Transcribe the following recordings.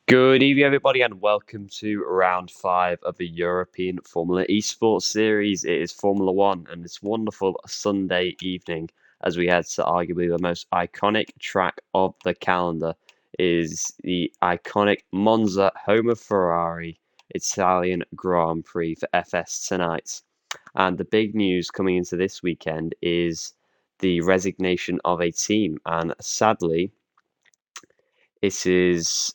Good evening, everybody, and welcome to round 5 of the European Formula Esports Series. It is Formula One, and this wonderful Sunday evening as we head to arguably the most iconic track of the calendar is the iconic Monza home of Ferrari Italian Grand Prix for EFES tonight. And the big news coming into this weekend is the resignation of a team, and sadly, it is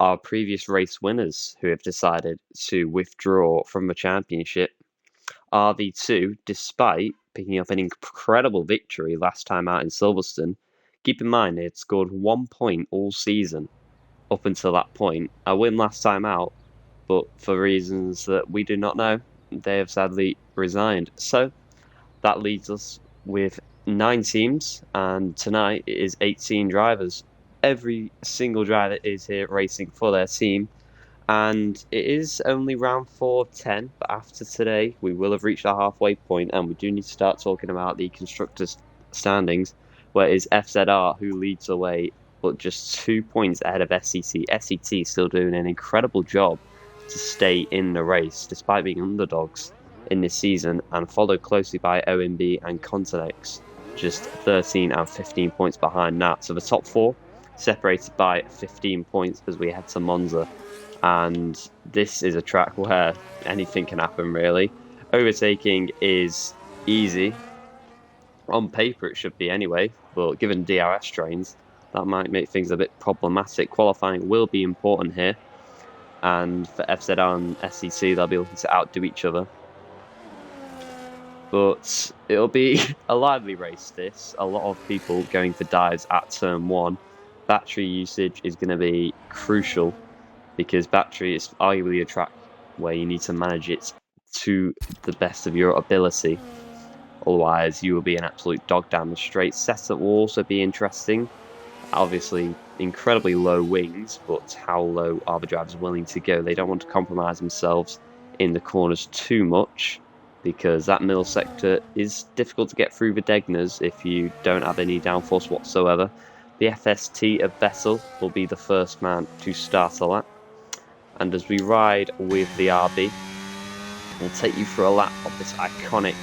our previous race winners who have decided to withdraw from the championship. RV2, despite picking up an incredible victory last time out in Silverstone, keep in mind they had scored 1 point all season up until that point. A win last time out, but for reasons that we do not know, they have sadly resigned. So that leaves us with 9 teams, and tonight it is 18 drivers. Every single driver is here racing for their team, and it is only round 4 of 10, but after today, we will have reached our halfway point, and we do need to start talking about the constructors' standings, where it is FZR who leads the way, but just 2 points ahead of SET. SET still doing an incredible job to stay in the race, despite being underdogs in this season, and followed closely by OMB and Continex, just 13 and 15 points behind that. So the top 4 separated by 15 points as we head to Monza. And this is a track where anything can happen, really. Overtaking is easy. On paper, it should be anyway, but given DRS trains, that might make things a bit problematic. Qualifying will be important here, and for FZR and SEC, they'll be looking to outdo each other. But it'll be a lively race, this. A lot of people going for dives at turn 1. Battery usage is going to be crucial, because battery is arguably a track where you need to manage it to the best of your ability. Otherwise, you will be an absolute dog down the straight. Setup will also be interesting. Obviously, incredibly low wings, but how low are the drivers willing to go? They don't want to compromise themselves in the corners too much, because that middle sector is difficult to get through the Degners if you don't have any downforce whatsoever. The FST of Vettel will be the first man to start a lap. And as we ride with the RB, we'll take you through a lap of this iconic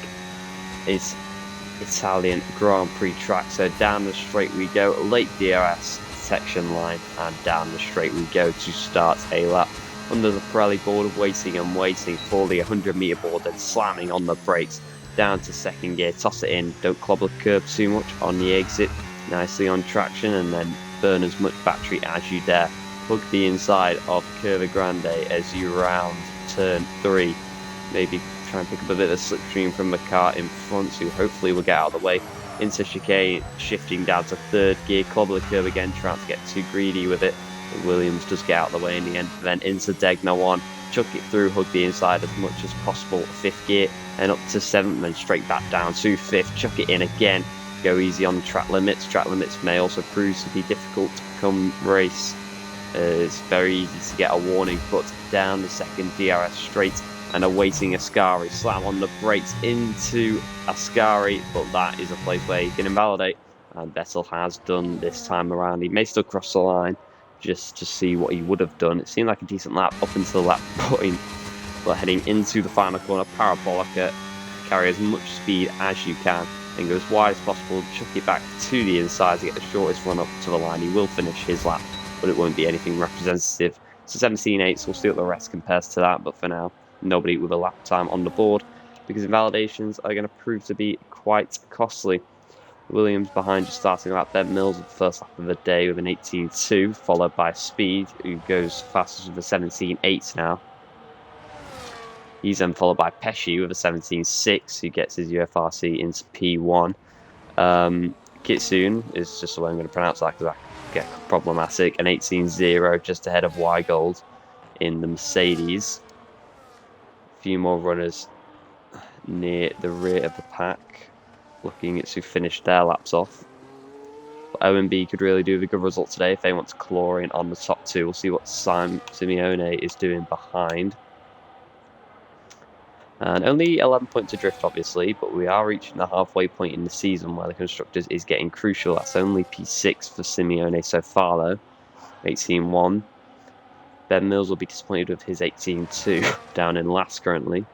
Italian Grand Prix track. So down the straight we go, late DRS section line, and down the straight we go to start a lap. Under the Pirelli board, waiting and waiting for the 100-meter board, then slamming on the brakes, down to second gear, toss it in, don't clobber the curb too much on the exit, nicely on traction, and then burn as much battery as you dare. Hug the inside of Curva Grande as you round turn 3. Maybe try and pick up a bit of a slipstream from the car in front, who hopefully will get out of the way. Into chicane, shifting down to third gear, clobber the curve again, trying to get too greedy with it. But Williams does get out of the way in the end. Then into Degna 1, chuck it through, hug the inside as much as possible. 5th gear, and up to 7th, then straight back down to 5th, chuck it in again. Go easy on the track limits. Track limits may also prove to be difficult come race. It's very easy to get a warning, but down the second DRS straight and awaiting Ascari. Slam on the brakes into Ascari, but that is a place where he can invalidate, and Vettel has done this time around. He may still cross the line just to see what he would have done. It seemed like a decent lap up until that point, but heading into the final corner, Parabolica, carry as much speed as you can and go as wide as possible, chuck it back to the inside to get the shortest run up to the line. He will finish his lap, but it won't be anything representative. So 17.8, we'll see what the rest compares to that, but for now, nobody with a lap time on the board, because invalidations are going to prove to be quite costly. Williams behind just starting lap, Ben Mills with the first lap of the day with an 18.2, followed by Speed, who goes fastest with a 17.8 now. He's then followed by Pesci with a 17.6, who gets his UFRC into P1. Kitsune is just the way I'm going to pronounce that because I get problematic. An 18.0 just ahead of Weigold in the Mercedes. A few more runners near the rear of the pack, looking to finish their laps off. But OMB could really do with a good result today if they want to claw in on the top 2. We'll see what Simeone is doing behind. And only 11 points adrift, obviously, but we are reaching the halfway point in the season where the Constructors is getting crucial. That's only P6 for Simeone so far, though. 18.1 Ben Mills will be disappointed with his 18-2 down in last currently.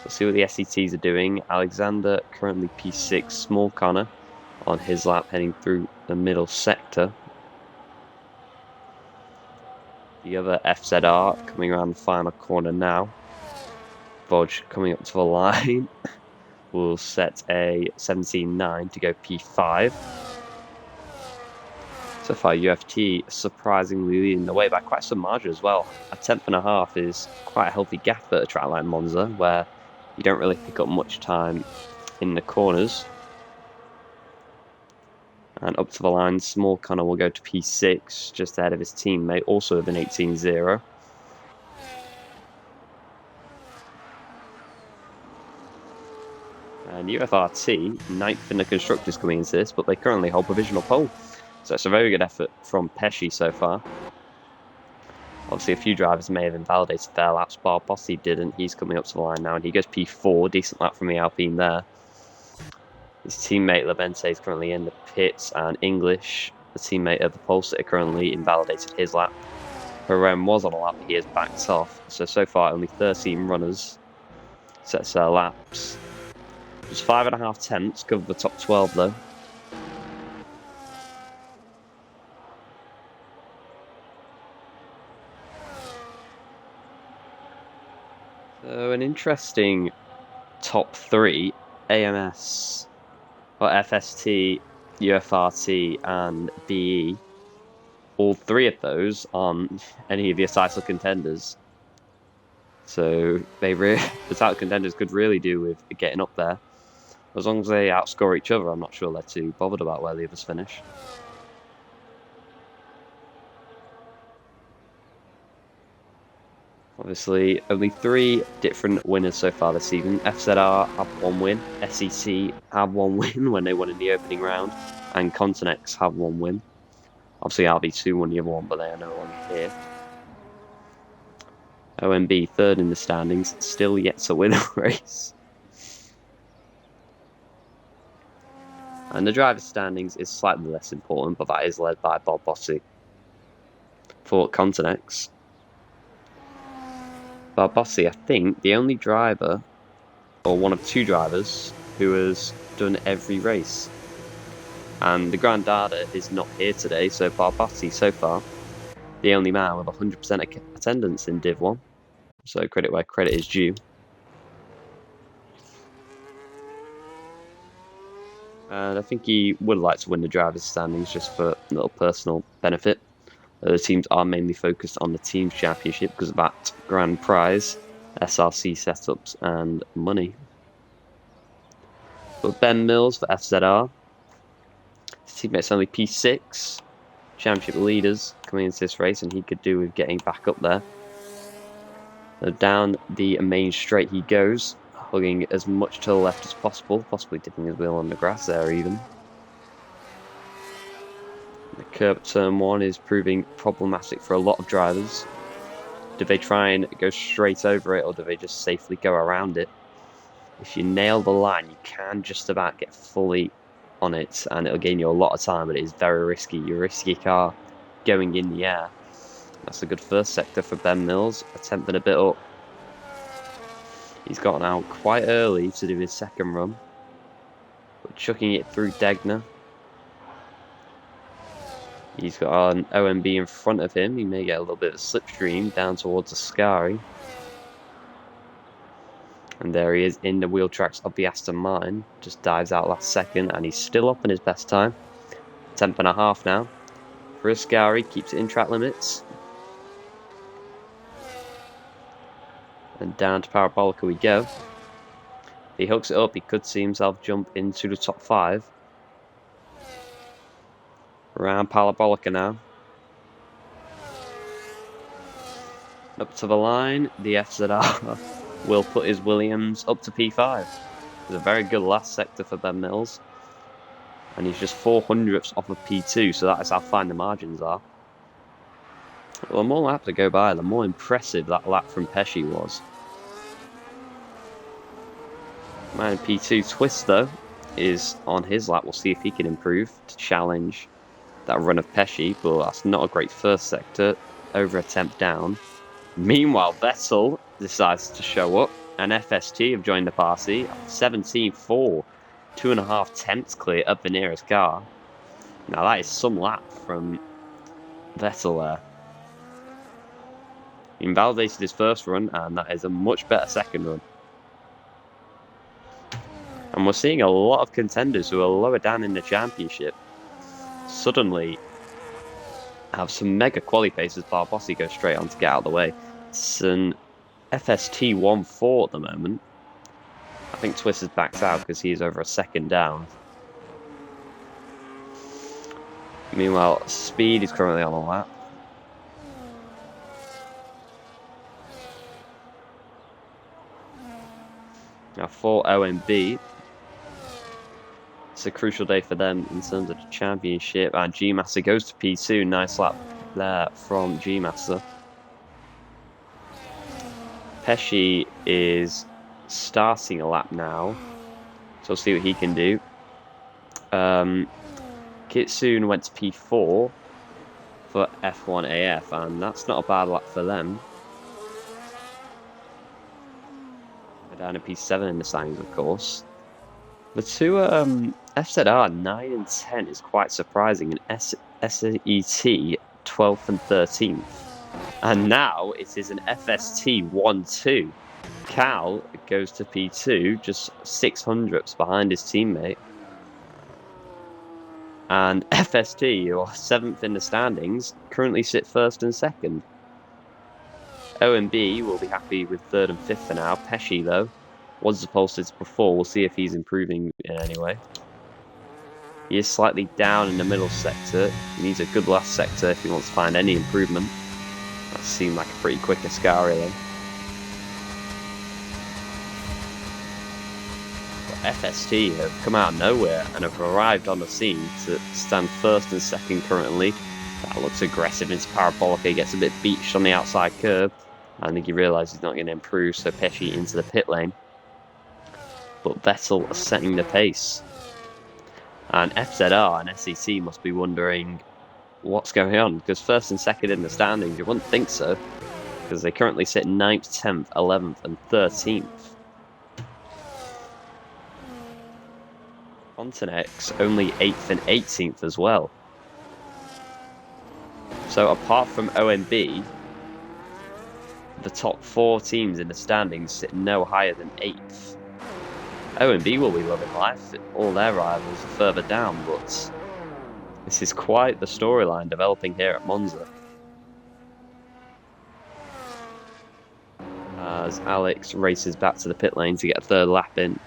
We'll see what the SETs are doing. Alexander currently P6, small Connor on his lap heading through the middle sector. The other FZR coming around the final corner now. Vodge coming up to the line will set a 17.9 to go P5. So far, UFT surprisingly leading the way by quite some margin as well. A 10.5 is quite a healthy gap at a track like Monza, where you don't really pick up much time in the corners. And up to the line, small Connor will go to P6, just ahead of his teammate, also with an 18.0. And UFRT, 9th in the Constructors coming into this, but they currently hold provisional pole. So it's a very good effort from Pesci so far. Obviously, a few drivers may have invalidated their laps. Bossi didn't. He's coming up to the line now, and he goes P4. Decent lap from the Alpine there. His teammate Levente is currently in the pits, and English, the teammate of the pole sitter, currently invalidated his lap. Perrin was on a lap, but he has backed off. So far, only 13 runners sets their laps. Just 5.5 tenths covered the top 12 though. So an interesting top 3, AMS, or FST, UFRT and BE. All 3 of those on any of your title contenders. So the title contenders could really do with getting up there. As long as they outscore each other, I'm not sure they're too bothered about where the others finish. Obviously, only 3 different winners so far this season. FZR have 1 win, SEC have 1 win when they won in the opening round, and Continex have 1 win. Obviously, RB2 won the other one, but they are no longer here. OMB 3rd in the standings, still yet to win a race. And the driver's standings is slightly less important, but that is led by Bob Bossi for Continex. Bossi, I think, the only driver, or one of 2 drivers, who has done every race. And the Grandada is not here today, so Barbassi, so far, the only man with 100% attendance in Div 1. So credit where credit is due. And I think he would like to win the driver's standings just for a little personal benefit. The teams are mainly focused on the Teams Championship because of that grand prize, SRC setups and money. But Ben Mills for FZR. His teammates only P6. Championship leaders coming into this race, and he could do with getting back up there. So down the main straight he goes, hugging as much to the left as possible, possibly dipping his wheel on the grass there even. The curb at turn 1 is proving problematic for a lot of drivers. Do they try and go straight over it, or do they just safely go around it? If you nail the line, you can just about get fully on it, and it'll gain you a lot of time, but it is very risky. You risk your car going in the air. That's a good first sector for Ben Mills, attempting a bit up. He's gotten out quite early to do his second run, but chucking it through Degner. He's got an OMB in front of him. He may get a little bit of a slipstream down towards Ascari. And there he is in the wheel tracks of the Aston Martin. Just dives out last second, and he's still up in his best time. 10.5 now. For Ascari, keeps it in track limits. And down to Parabolica we go. If he hooks it up, he could see himself jump into the top 5. Around Parabolica now. Up to the line, the FZR will put his Williams up to P5. It's a very good last sector for Ben Mills. And he's just 400ths off of P2, so that is how fine the margins are. Well, the more laps that go by, the more impressive that lap from Pesci was. Man in P2 Twist, though, is on his lap. We'll see if he can improve to challenge that run of Pesci, but that's not a great first sector. over attempt down. Meanwhile, Vettel decides to show up, and FST have joined the party. 17-4, 2.5 tenths clear of the nearest car. Now that is some lap from Vettel there. He invalidated his first run, and that is a much better second run. And we're seeing a lot of contenders who are lower down in the championship suddenly have some mega quali paces. Barbosi goes straight on to get out of the way. It's an FST 1-4 at the moment. I think Twist has backed out because he's over a second down. Meanwhile, Speed is currently on a lap. Now for OMB, it's a crucial day for them in terms of the championship. And G-Master goes to P2. Nice lap there from G-Master. Pesci is starting a lap now, so we'll see what he can do. Kitsune went to P4 for F1 AF, and that's not a bad lap for them. They're down to P7 in the standings, of course. The two FZR 9 and 10 is quite surprising, and SET 12th and 13th. And now it is an FST 1-2. Cal goes to P2, just 600ths behind his teammate. And FST, or 7th in the standings, currently sit 1st and 2nd. OMB will be happy with 3rd and 5th for now. Pesci, though, was the pole sitter before. We'll see if he's improving in any way. He is slightly down in the middle sector. He needs a good last sector if he wants to find any improvement. That seemed like a pretty quick Ascari then. FST have come out of nowhere and have arrived on the scene to stand 1st and 2nd currently. That looks aggressive into Parabolica. He gets a bit beached on the outside curb. I think he realises he's not going to improve, so Pesci into the pit lane. But Vettel is setting the pace. And FZR and SEC must be wondering what's going on, because 1st and 2nd in the standings, you wouldn't think so, because they currently sit 9th, 10th, 11th and 13th. Pontiac's only 8th and 18th as well. So apart from OMB, the top 4 teams in the standings sit no higher than 8th. OMB will be loving life. All their rivals are further down, but this is quite the storyline developing here at Monza. As Alex races back to the pit lane to get a 3rd lap in.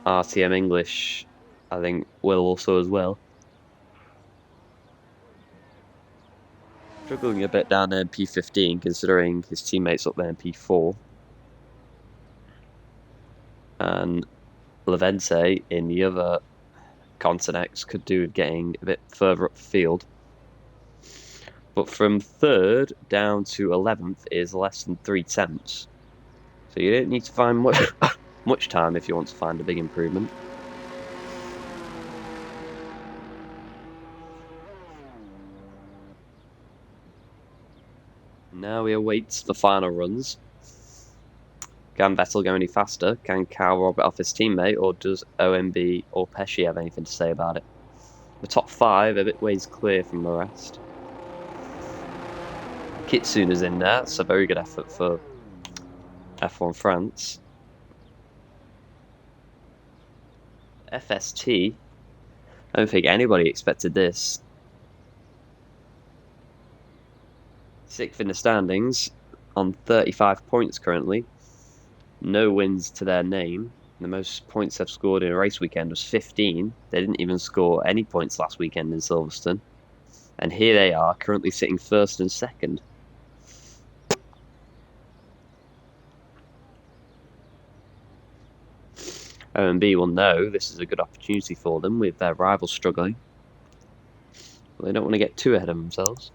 RTM English, I think, will also as well. Struggling a bit down there in P15, considering his teammates up there in P4. And Levente in the other Continex could do with getting a bit further up the field. But from 3rd down to 11th is less than 3 tenths. So you don't need to find much time if you want to find a big improvement. Now we await the final runs. Can Vettel go any faster? Can Cal rob it off his teammate? Or does OMB or Pesci have anything to say about it? The top 5 a bit ways clear from the rest. Kitsune is in there. It's a very good effort for F1 France. FST, I don't think anybody expected this. 6th in the standings on 35 points currently. No wins to their name. The most points they've scored in a race weekend was 15. They didn't even score any points last weekend in Silverstone. And here they are, currently sitting 1st and 2nd. OMB will know this is a good opportunity for them with their rivals struggling. But they don't want to get too ahead of themselves.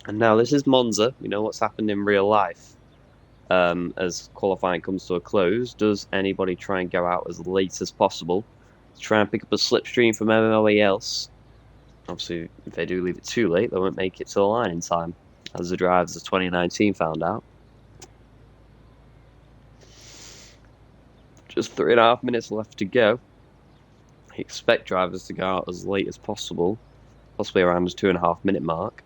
And now this is Monza. We know what's happened in real life. as qualifying comes to a close. Does anybody try and go out as late as possible to try and pick up a slipstream from everybody else? Obviously, if they do leave it too late, they won't make it to the line in time, as the drivers of 2019 found out. Just 3.5 minutes left to go. I expect drivers to go out as late as possible, possibly around the 2.5 minute mark.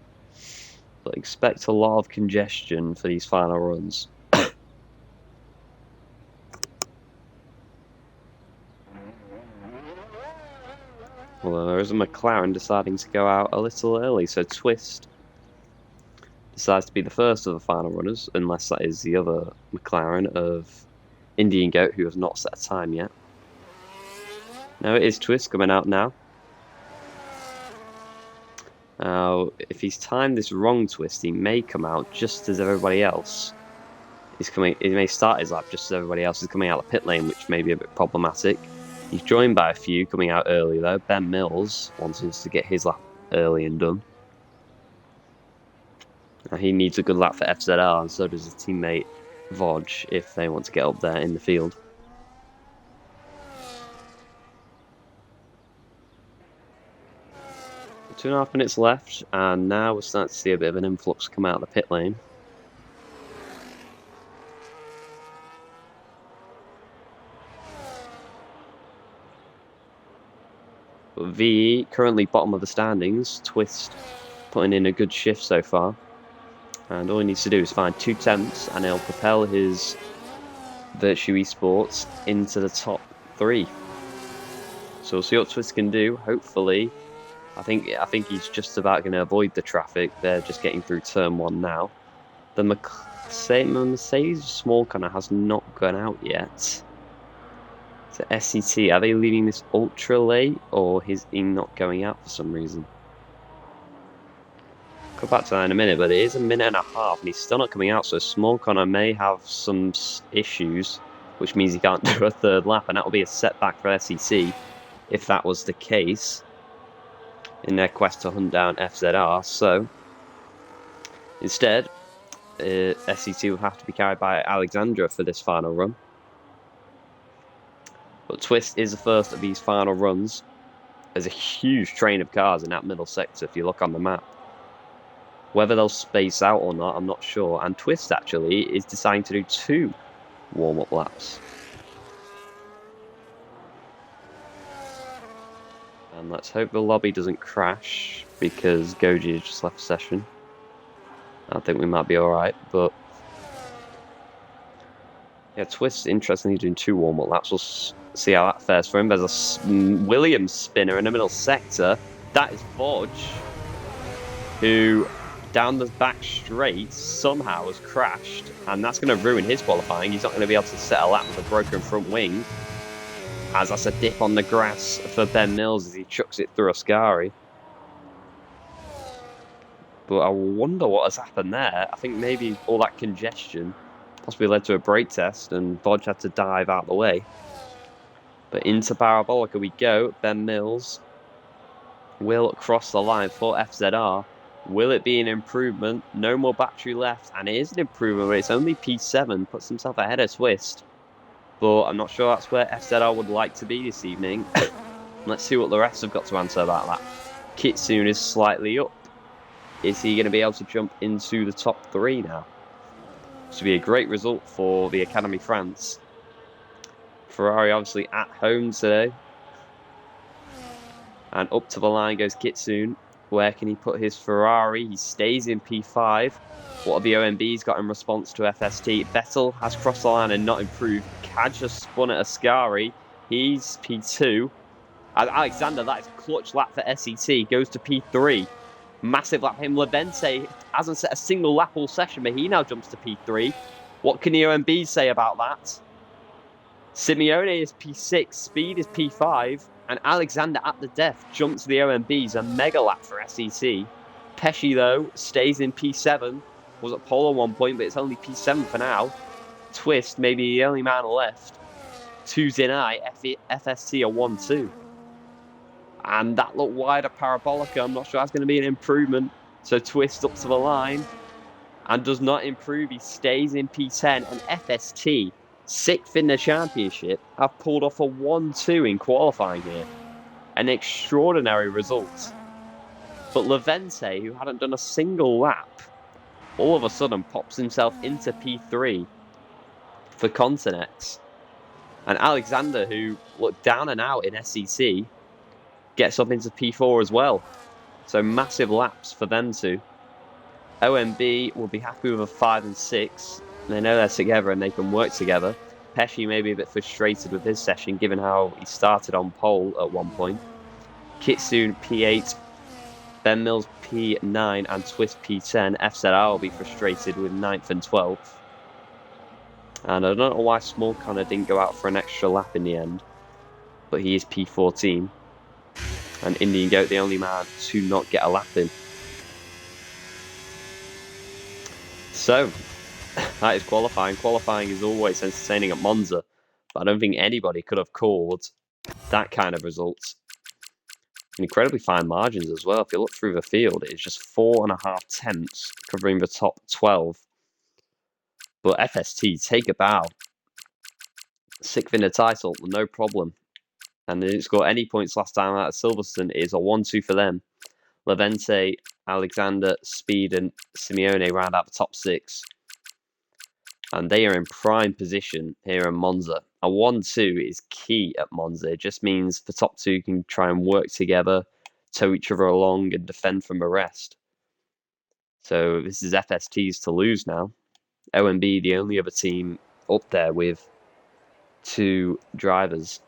But expect a lot of congestion for these final runs. Although there is a McLaren deciding to go out a little early, so Twist decides to be the first of the final runners, unless that is the other McLaren of Indian Goat, who has not set a time yet. No, it is Twist coming out now. Now, if he's timed this wrong, Twist, he may come out just as everybody else is coming. He may start his lap just as everybody else is coming out of the pit lane, which may be a bit problematic. He's joined by a few coming out early, though. Ben Mills wants to get his lap early and done. Now, he needs a good lap for FZR, and so does his teammate Vodge if they want to get up there in the field. Two and a half minutes left, and now we're starting to see a bit of an influx come out of the pit lane. But VE currently bottom of the standings. Twist putting in a good shift so far, and all he needs to do is find 2 tenths, and he'll propel his Virtue Esports into the top 3. So we'll see what Twist can do. Hopefully. I think he's just about going to avoid the traffic. They're just getting through turn 1 now. The Mercedes Small Connor has not gone out yet. So SCT, are they leaving this ultra late, or is he not going out for some reason? I'll come back to that in a minute, but it is 1.5 minutes, and he's still not coming out, so Small Connor may have some issues, which means he can't do a third lap, and that will be a setback for SCT if that was the case in their quest to hunt down FZR. So instead, SCT will have to be carried by Alexandra for this final run. But Twist is the first of these final runs. There's a huge train of cars in that middle sector if you look on the map. Whether they'll space out or not, I'm not sure. And Twist actually is deciding to do 2 warm-up laps. And let's hope the lobby doesn't crash, because Goji has just left the session. I think we might be alright, but yeah, Twist, interestingly, doing 2 warm-up laps. We'll see how that fares for him. There's a Williams spinner in the middle sector. That is Vodge, who down the back straight somehow has crashed, and that's going to ruin his qualifying. He's not going to be able to set a lap with a broken front wing, as that's a dip on the grass for Ben Mills as he chucks it through Ascari. But I wonder what has happened there. I think maybe all that congestion possibly led to a brake test, and Vodge had to dive out of the way. But into Parabolica we go. Ben Mills will cross the line for FZR. Will it be an improvement? No more battery left, and it is an improvement, but it's only P7. Puts himself ahead of Twist. But I'm not sure that's where FZR would like to be this evening. Let's see what the rest have got to answer about that. Kitsune is slightly up. Is he going to be able to jump into the top 3 now? This would be a great result for the Academy France. Ferrari obviously at home today. And up to the line goes Kitsune. Where can he put his Ferrari? He stays in P5. What have the OMBs got in response to FST? Vettel has crossed the line and not improved. Kaj has spun at Ascari. He's P2. Alexander, that is a clutch lap for SET. Goes to P3. Massive lap for him. Levente hasn't set a single lap all session, but he now jumps to P3. What can the OMBs say about that? Simeone is P6. Speed is P5. And Alexander at the death jumps to the OMBs. A mega lap for SET. Pesci, though, stays in P7. Was at pole at one point, but it's only P7 for now. Twist, maybe the only man left. 2's in eye. FST are 1-2. And that looked wide at Parabolica. I'm not sure that's going to be an improvement. So Twist up to the line. and does not improve. He stays in P10, and FST, 6th in the championship, have pulled off a 1-2 in qualifying here. An extraordinary result. But Levente, who hadn't done a single lap, all of a sudden pops himself into P3 for Continex. And Alexander, who looked down and out in SEC, gets up into P4 as well. So massive laps for them two. OMB will be happy with a 5 and 6. They know they're together and they can work together. Pesci may be a bit frustrated with his session, given how he started on pole at one point. Kitsune P8, Ben Mills P9, and Twist P10. FZR will be frustrated with 9th and 12th. And I don't know why Small Connor didn't go out for an extra lap in the end, but he is P14. And Indian Goat, the only man to not get a lap in. So, that is qualifying. Qualifying is always entertaining at Monza, but I don't think anybody could have called that kind of result. Incredibly fine margins as well. If you look through the field, it's just 4.5 tenths covering the top 12. But FST take a bow. 6th in the title, no problem. And they didn't score any points last time out at Silverstone. It is a 1-2 for them. Levente, Alexander, Speed, and Simeone round out the top 6. And they are in prime position here in Monza. A 1-2 is key at Monza. It just means the top two can try and work together, tow each other along, and defend from the rest. So this is FST's to lose now. OMB, the only other team up there with 2 drivers.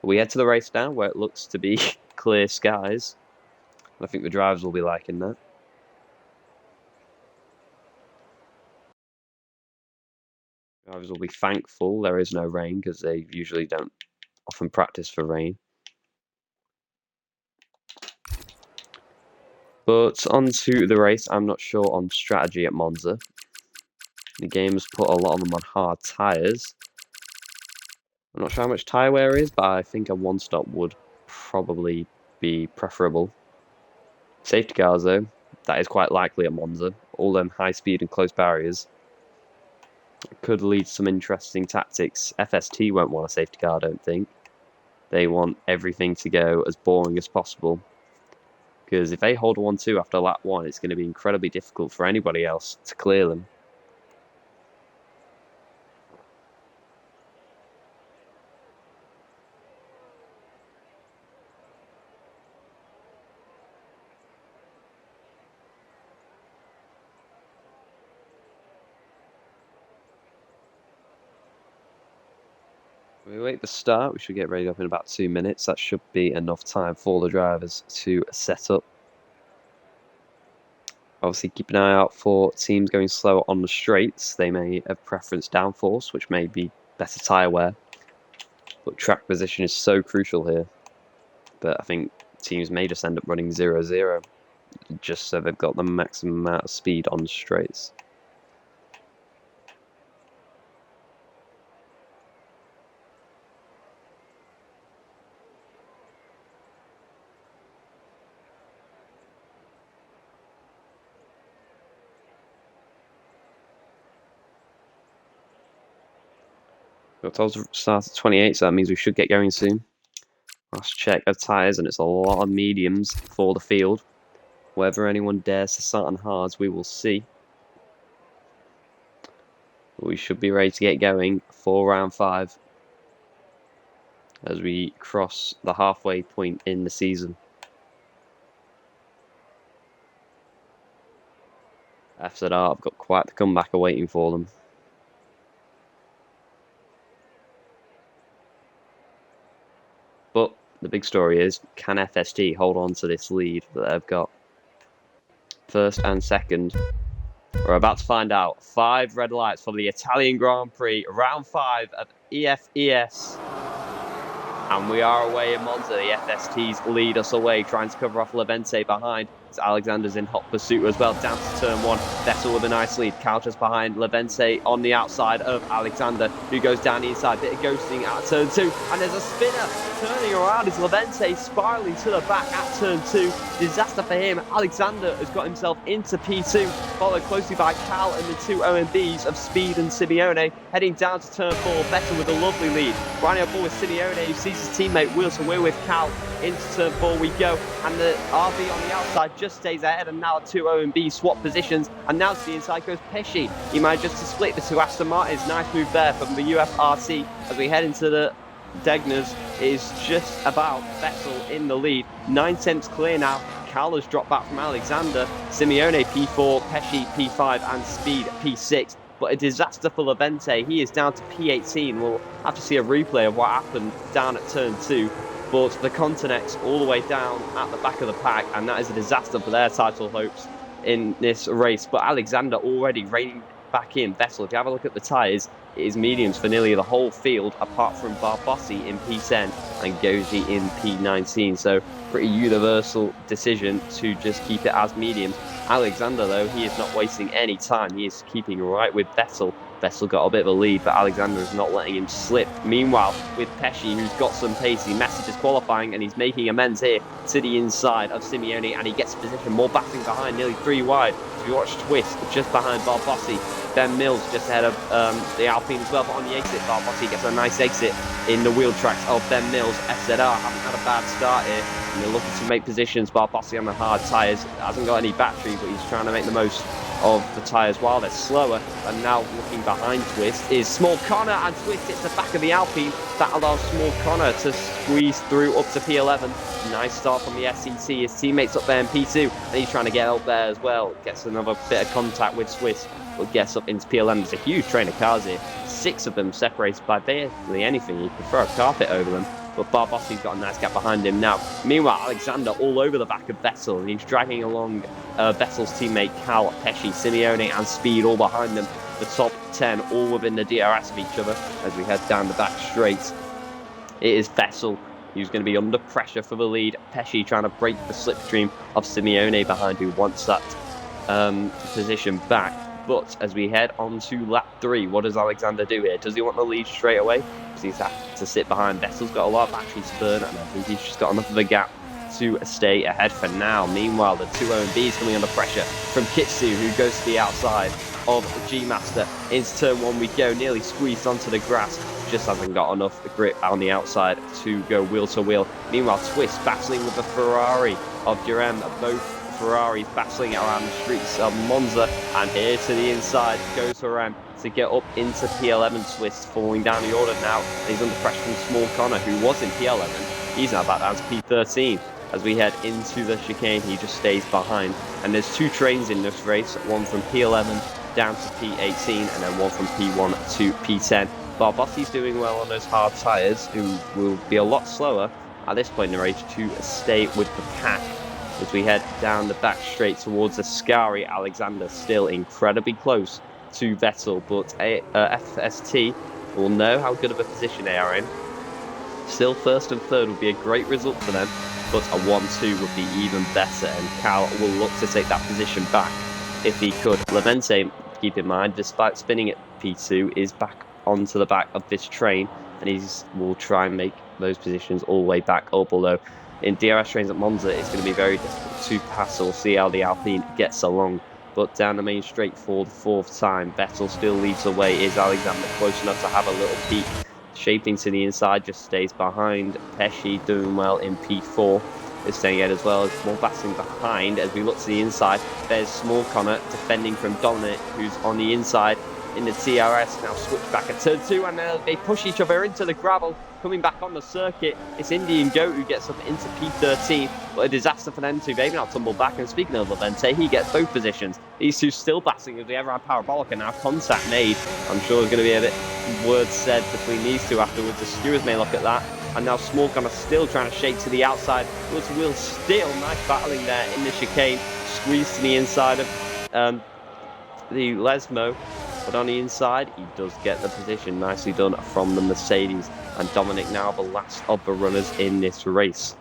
We head to the race now, where it looks to be clear skies. I think the drivers will be liking that. Drivers will be thankful there is no rain, because they usually don't often practice for rain. But on to the race, I'm not sure on strategy at Monza. The game's put a lot of them on hard tyres. I'm not sure how much tyre wear is, but I think a one-stop would probably be preferable. Safety cars, though, that is quite likely at Monza. All them high speed and close barriers could lead to some interesting tactics. FST won't want a safety car, I don't think. They want everything to go as boring as possible. Because if they hold 1-2 after lap 1, it's going to be incredibly difficult for anybody else to clear them. We wait the start. We should get ready up in about 2 minutes. That should be enough time for the drivers to set up. Obviously, keep an eye out for teams going slower on the straights. They may have preference downforce, which may be better tyre wear. But track position is so crucial here. But I think teams may just end up running 0-0, just so they've got the maximum amount of speed on the straights. Got told to start at 28, so that means we should get going soon. Last check of tyres, and it's a lot of mediums for the field. Whether anyone dares to start on hards, we will see. We should be ready to get going for round 5 as we cross the halfway point in the season. FZR have got quite the comeback awaiting for them. But the big story is, can FST hold on to this lead that they've got? First and second. We're about to find out. 5 red lights for the Italian Grand Prix, round 5 of EFES. And we are away in Monza. The FSTs lead us away, trying to cover off Levente behind. as Alexander's in hot pursuit as well. Down to turn 1, Vettel with a nice lead. Cal just behind Levente on the outside of Alexander, who goes down the inside. Bit of ghosting at turn 2, and there's a spinner turning around as Levente spiraling to the back at turn 2. Disaster for him. Alexander has got himself into P2, followed closely by Cal and the two OMBs of Speed and Simeone. Heading down to turn 4, Vettel with a lovely lead. Running up forward with Simeone, who sees his teammate wheel to wheel with Cal. Into turn 4 we go, and the RB on the outside just stays ahead, and now the two OMB swap positions, and now to the inside goes Pesci. He manages to split the two Aston Martins. Nice move there from the UFRC as we head into the Degners. Is just about Vettel in the lead. 9/10 clear now. Cal has dropped back from Alexander. Simeone P4, Pesci P5, and Speed P6. But a disaster for Levente. He is down to P18. We'll have to see a replay of what happened down at turn 2. But the Continent's all the way down at the back of the pack, and that is a disaster for their title hopes in this race. But Alexander already reining back in. Vettel, if you have a look at the tyres, it is mediums for nearly the whole field, apart from Barbossi in P10 and Gozi in P19. So pretty universal decision to just keep it as mediums. Alexander, though, he is not wasting any time. He is keeping right with Vettel. Vettel got a bit of a lead, but Alexander is not letting him slip. Meanwhile, with Pesci, who's got some pace, he messages qualifying, and he's making amends here to the inside of Simeone, and he gets position more battling behind, nearly 3 wide. So we watch Twist just behind Barbossi. Ben Mills just ahead of the Alpine as well, but on the exit, Barbossi gets a nice exit in the wheel tracks of Ben Mills. FZR haven't had a bad start here, and they're looking to make positions. Barbossi on the hard tyres, hasn't got any battery, but he's trying to make the most of the tyres while they're slower. And now looking behind Twist is Small Connor, and Twist hits the back of the Alpine. That allows Small Connor to squeeze through up to P11. Nice start from the SEC. His teammates up there in P2, and he's trying to get up there as well. Gets another bit of contact with Twist, but gets up into P11. There's a huge train of cars here. 6 of them separated by basically anything. You could throw a carpet over them. But Barbossi's got a nice gap behind him now. Meanwhile, Alexander all over the back of Vettel. He's dragging along Vettel's teammate Cal, Pesci, Simeone, and Speed all behind them. The top 10 all within the DRS of each other as we head down the back straight. It is Vettel who's going to be under pressure for the lead. Pesci trying to break the slipstream of Simeone behind, who wants that position back. But as we head on to lap 3, what does Alexander do here? Does he want the lead straight away? Because he's had to sit behind. Vettel's got a lot of battery to burn, and I think he's just got enough of a gap to stay ahead for now. Meanwhile, the two OMBs coming under pressure from Kitsu, who goes to the outside of G-Master. Into turn 1 we go, nearly squeezed onto the grass. Just hasn't got enough grip on the outside to go wheel to wheel. Meanwhile, Twist battling with the Ferrari of Durham. Both Ferraris battling around the streets of Monza, and here to the inside goes Durham to get up into P11. Twist falling down the order now. He's under pressure from Small Connor, who was in P11. He's now back down to P13. As we head into the chicane, he just stays behind. And there's 2 trains in this race, one from P11 down to P18, and then one from P1 to P10. Barbossi's doing well on those hard tyres, who will be a lot slower at this point in the race to stay with the pack. As we head down the back straight towards Ascari, Alexander still incredibly close to Vettel, but FST will know how good of a position they are in. Still, first and third would be a great result for them, but a 1-2 would be even better, and Cal will look to take that position back if he could. Levente, keep in mind, despite spinning at P2, is back onto the back of this train, and he will try and make those positions all the way back up, although in DRS trains at Monza, it's going to be very difficult to pass. We'll see how the Alpine gets along. But down the main straight for the 4th time, Vettel still leads the way. Is Alexander close enough to have a little peek? Shaping to the inside, just stays behind. Pesci doing well in P4. Is staying ahead as well. As more battling behind. As we look to the inside, there's Small Connor defending from Dominic, who's on the inside in the TRS. Now switch back at turn 2, and they push each other into the gravel. Coming back on the circuit, it's Indian Goat who gets up into P13, but a disaster for them too. They've now tumbled back, and speaking of Levente, he gets both positions. These two still battling as we ever have Parabolic, and now contact made. I'm sure there's going to be a bit words said between these two afterwards. The stewards may look at that. And now Small Connor still trying to shake to the outside. Will still nice battling there in the chicane. Squeeze to the inside of the Lesmo. But on the inside, he does get the position. Nicely done from the Mercedes. And Dominic now the last of the runners in this race.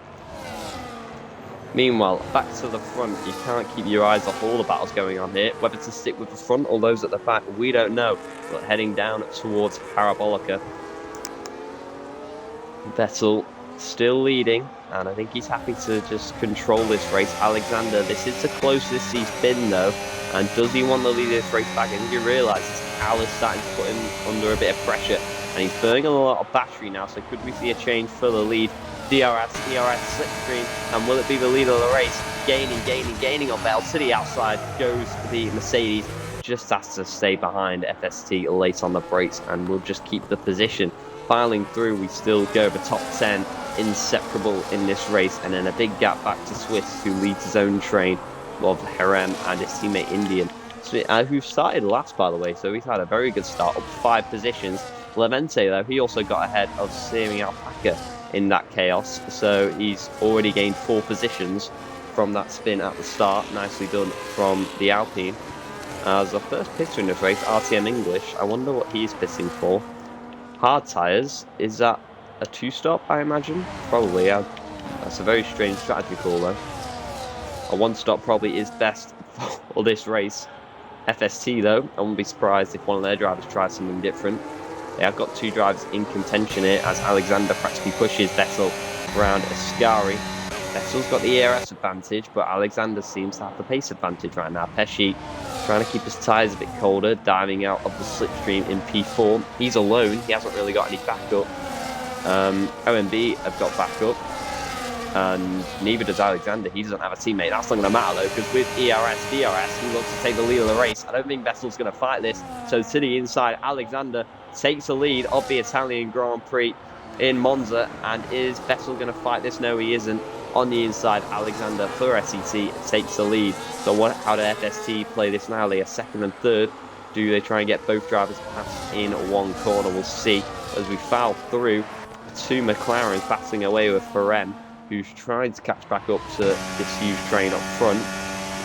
Meanwhile, back to the front, you can't keep your eyes off all the battles going on here. Whether to stick with the front or those at the back, we don't know. But heading down towards Parabolica, Vettel still leading, and I think he's happy to just control this race. Alexander, this is the closest he's been though, and does he want to lead this race back? I think he realises Al is starting to put him under a bit of pressure, and he's burning a lot of battery now, so could we see a change for the lead? DRS, slipstream, and will it be the lead of the race? Gaining on Vettel to the outside, goes the Mercedes, just has to stay behind FST late on the brakes, and will just keep the position. Filing through, we still go the top 10, inseparable in this race, and then a big gap back to Swiss, who leads his own train of Harem and his teammate Indian, who started last, by the way, so he's had a very good start, up 5 positions. Levente, though, he also got ahead of Searing Alpaca in that chaos, so he's already gained 4 positions from that spin at the start. Nicely done from the Alpine. As the first pitter in this race, RTM English, I wonder what he's pitting for. Hard tyres, is that a 2-stop, I imagine? Probably, yeah. That's a very strange strategy call, though. A 1-stop probably is best for this race. FST, though, I wouldn't be surprised if one of their drivers tries something different. They have got 2 drivers in contention here, as Alexander practically pushes Vettel around Ascari. Vettel's got the ERS advantage, but Alexander seems to have the pace advantage right now. Pesci trying to keep his tyres a bit colder, diving out of the slipstream in P4. He's alone, he hasn't really got any backup. OMB have got backup, and neither does Alexander. He doesn't have a teammate. That's not going to matter though, because with ERS, DRS, he wants to take the lead of the race. I don't think Vettel's going to fight this. So to the inside, Alexander takes the lead of the Italian Grand Prix in Monza, and is Vettel going to fight this? No, he isn't. On the inside, Alexander for SET takes the lead. So how do FST play this now? They are second and third. Do they try and get both drivers past in one corner? We'll see. As we foul through, 2 McLarens battling away with Ferem, who's trying to catch back up to this huge train up front,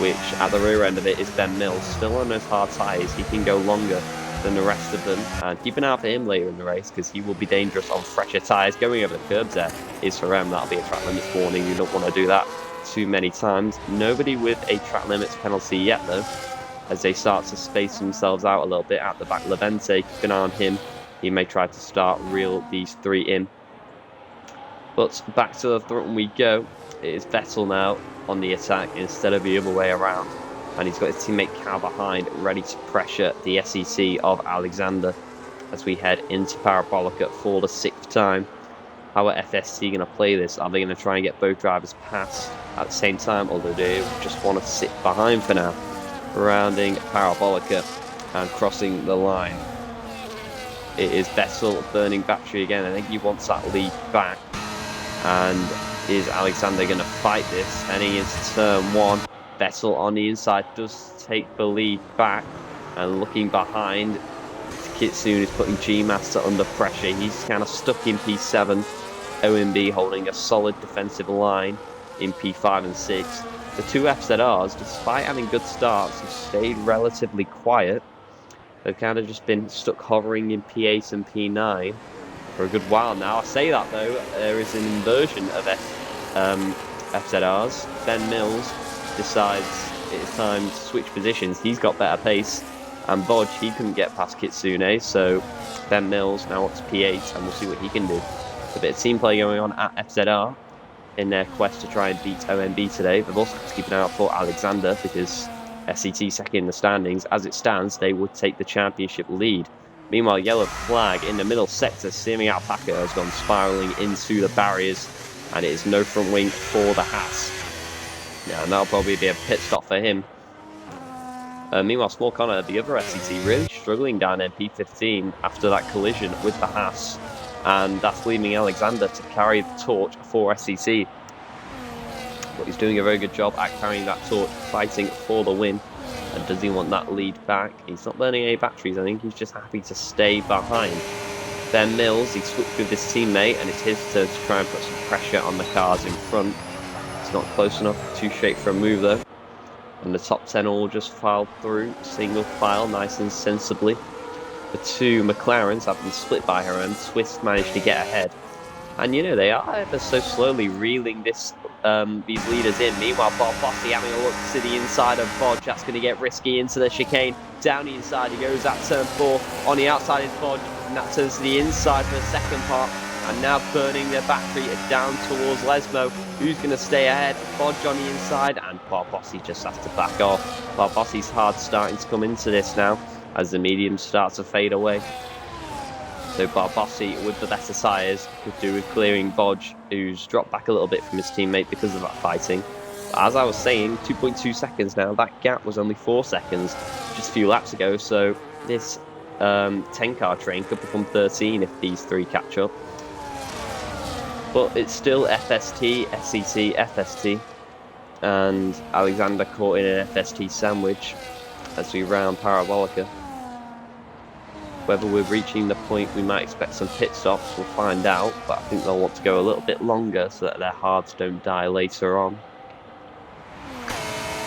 which at the rear end of it is Ben Mills. Still on those hard tyres, he can go longer than the rest of them, and keep an eye out for him later in the race, because he will be dangerous on fresher tyres. Going over the curbs there is Ferem. That'll be a track limits warning. You don't want to do that too many times. Nobody with a track limits penalty yet though, as they start to space themselves out a little bit at the back. Levente, keep an eye on him. He may try to start reel these 3 in. But back to the front we go. It is Vettel now on the attack instead of the other way around. And he's got his teammate Cal behind, ready to pressure the SEC of Alexander as we head into Parabolica for the 6th time. How are FSC going to play this? Are they going to try and get both drivers past at the same time, or do they just want to sit behind for now? Rounding Parabolica and crossing the line. It is Vettel burning battery again. I think he wants that lead back. And is Alexander going to fight this? Heading into turn 1. Vettel on the inside does take the lead back, and looking behind, Kitsune is putting G-Master under pressure. He's kind of stuck in P7. OMB holding a solid defensive line in P5 and 6. The 2 FZRs, despite having good starts, have stayed relatively quiet. They've kind of just been stuck hovering in P8 and P9 for a good while now. I say that though, there is an inversion of FZRs. Ben Mills decides it's time to switch positions. He's got better pace, and Bodge, he couldn't get past Kitsune, so Ben Mills now up to P8, and we'll see what he can do. A bit of team play going on at FZR in their quest to try and beat OMB today. They've also got to keep an eye out for Alexander, because SET second in the standings. As it stands, they would take the championship lead. Meanwhile, yellow flag in the middle sector. Searing Alpaca has gone spiralling into the barriers, and it is no front wing for the Haas. Yeah, and that'll probably be a pit stop for him. Meanwhile, Small Connor, the other SET, really struggling down in P15 after that collision with the Haas, and that's leaving Alexander to carry the torch for SET. But he's doing a very good job at carrying that torch, fighting for the win. And does he want that lead back? He's not burning any batteries. I think he's just happy to stay behind. Ben Mills, he switched with his teammate, and it's his turn to try and put some pressure on the cars in front. It's not close enough, too straight for a move though. And the top 10 all just filed through, single file, nice and sensibly. The 2 McLarens have been split by her, and Swiss managed to get ahead. And you know, they are ever so slowly reeling these leaders in. Meanwhile, Bossi having a look to the inside of Bodge. That's going to get risky into the chicane. Down the inside, he goes at turn 4. On the outside is Bodge, and that turns to the inside for the second part. And now burning their battery down towards Lesmo. Who's going to stay ahead? Bodge on the inside, and Bossi just has to back off. Bossi's hard starting to come into this now as the medium starts to fade away. So Bossi, with the better tyres, could do with clearing Bodge, who's dropped back a little bit from his teammate because of that fighting. But as I was saying, 2.2 seconds now. That gap was only 4 seconds just a few laps ago. So this 10-car train could become 13 if these three catch up. But it's still FST, SCT, FST. And Alexander caught in an FST sandwich as we round Parabolica. Whether we're reaching the point we might expect some pit stops, we'll find out, but I think they'll want to go a little bit longer so that their hards don't die later on.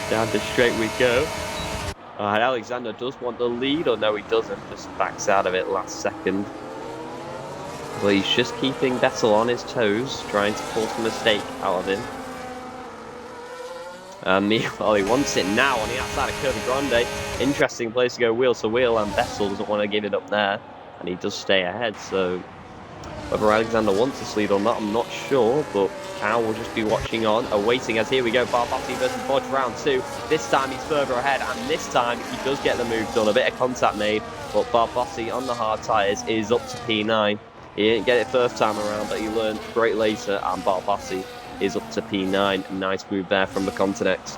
Down the straight we go. And Alexander does want the lead, or no he doesn't, just backs out of it last second. Well, he's just keeping Vettel on his toes, trying to force a mistake out of him. Meanwhile, he wants it now on the outside of Curva Grande. Interesting place to go wheel to wheel, and Vettel doesn't want to give it up there, and he does stay ahead. So whether Alexander wants this lead or not, I'm not sure, but Cal will just be watching on, awaiting as here we go, Bossi versus Bodge round 2. This time he's further ahead, and this time he does get the move done. A bit of contact made, but Bossi on the hard tyres is up to P9. He didn't get it first time around, but he learned great later, and Bossi is up to P9. Nice move there from the Continex.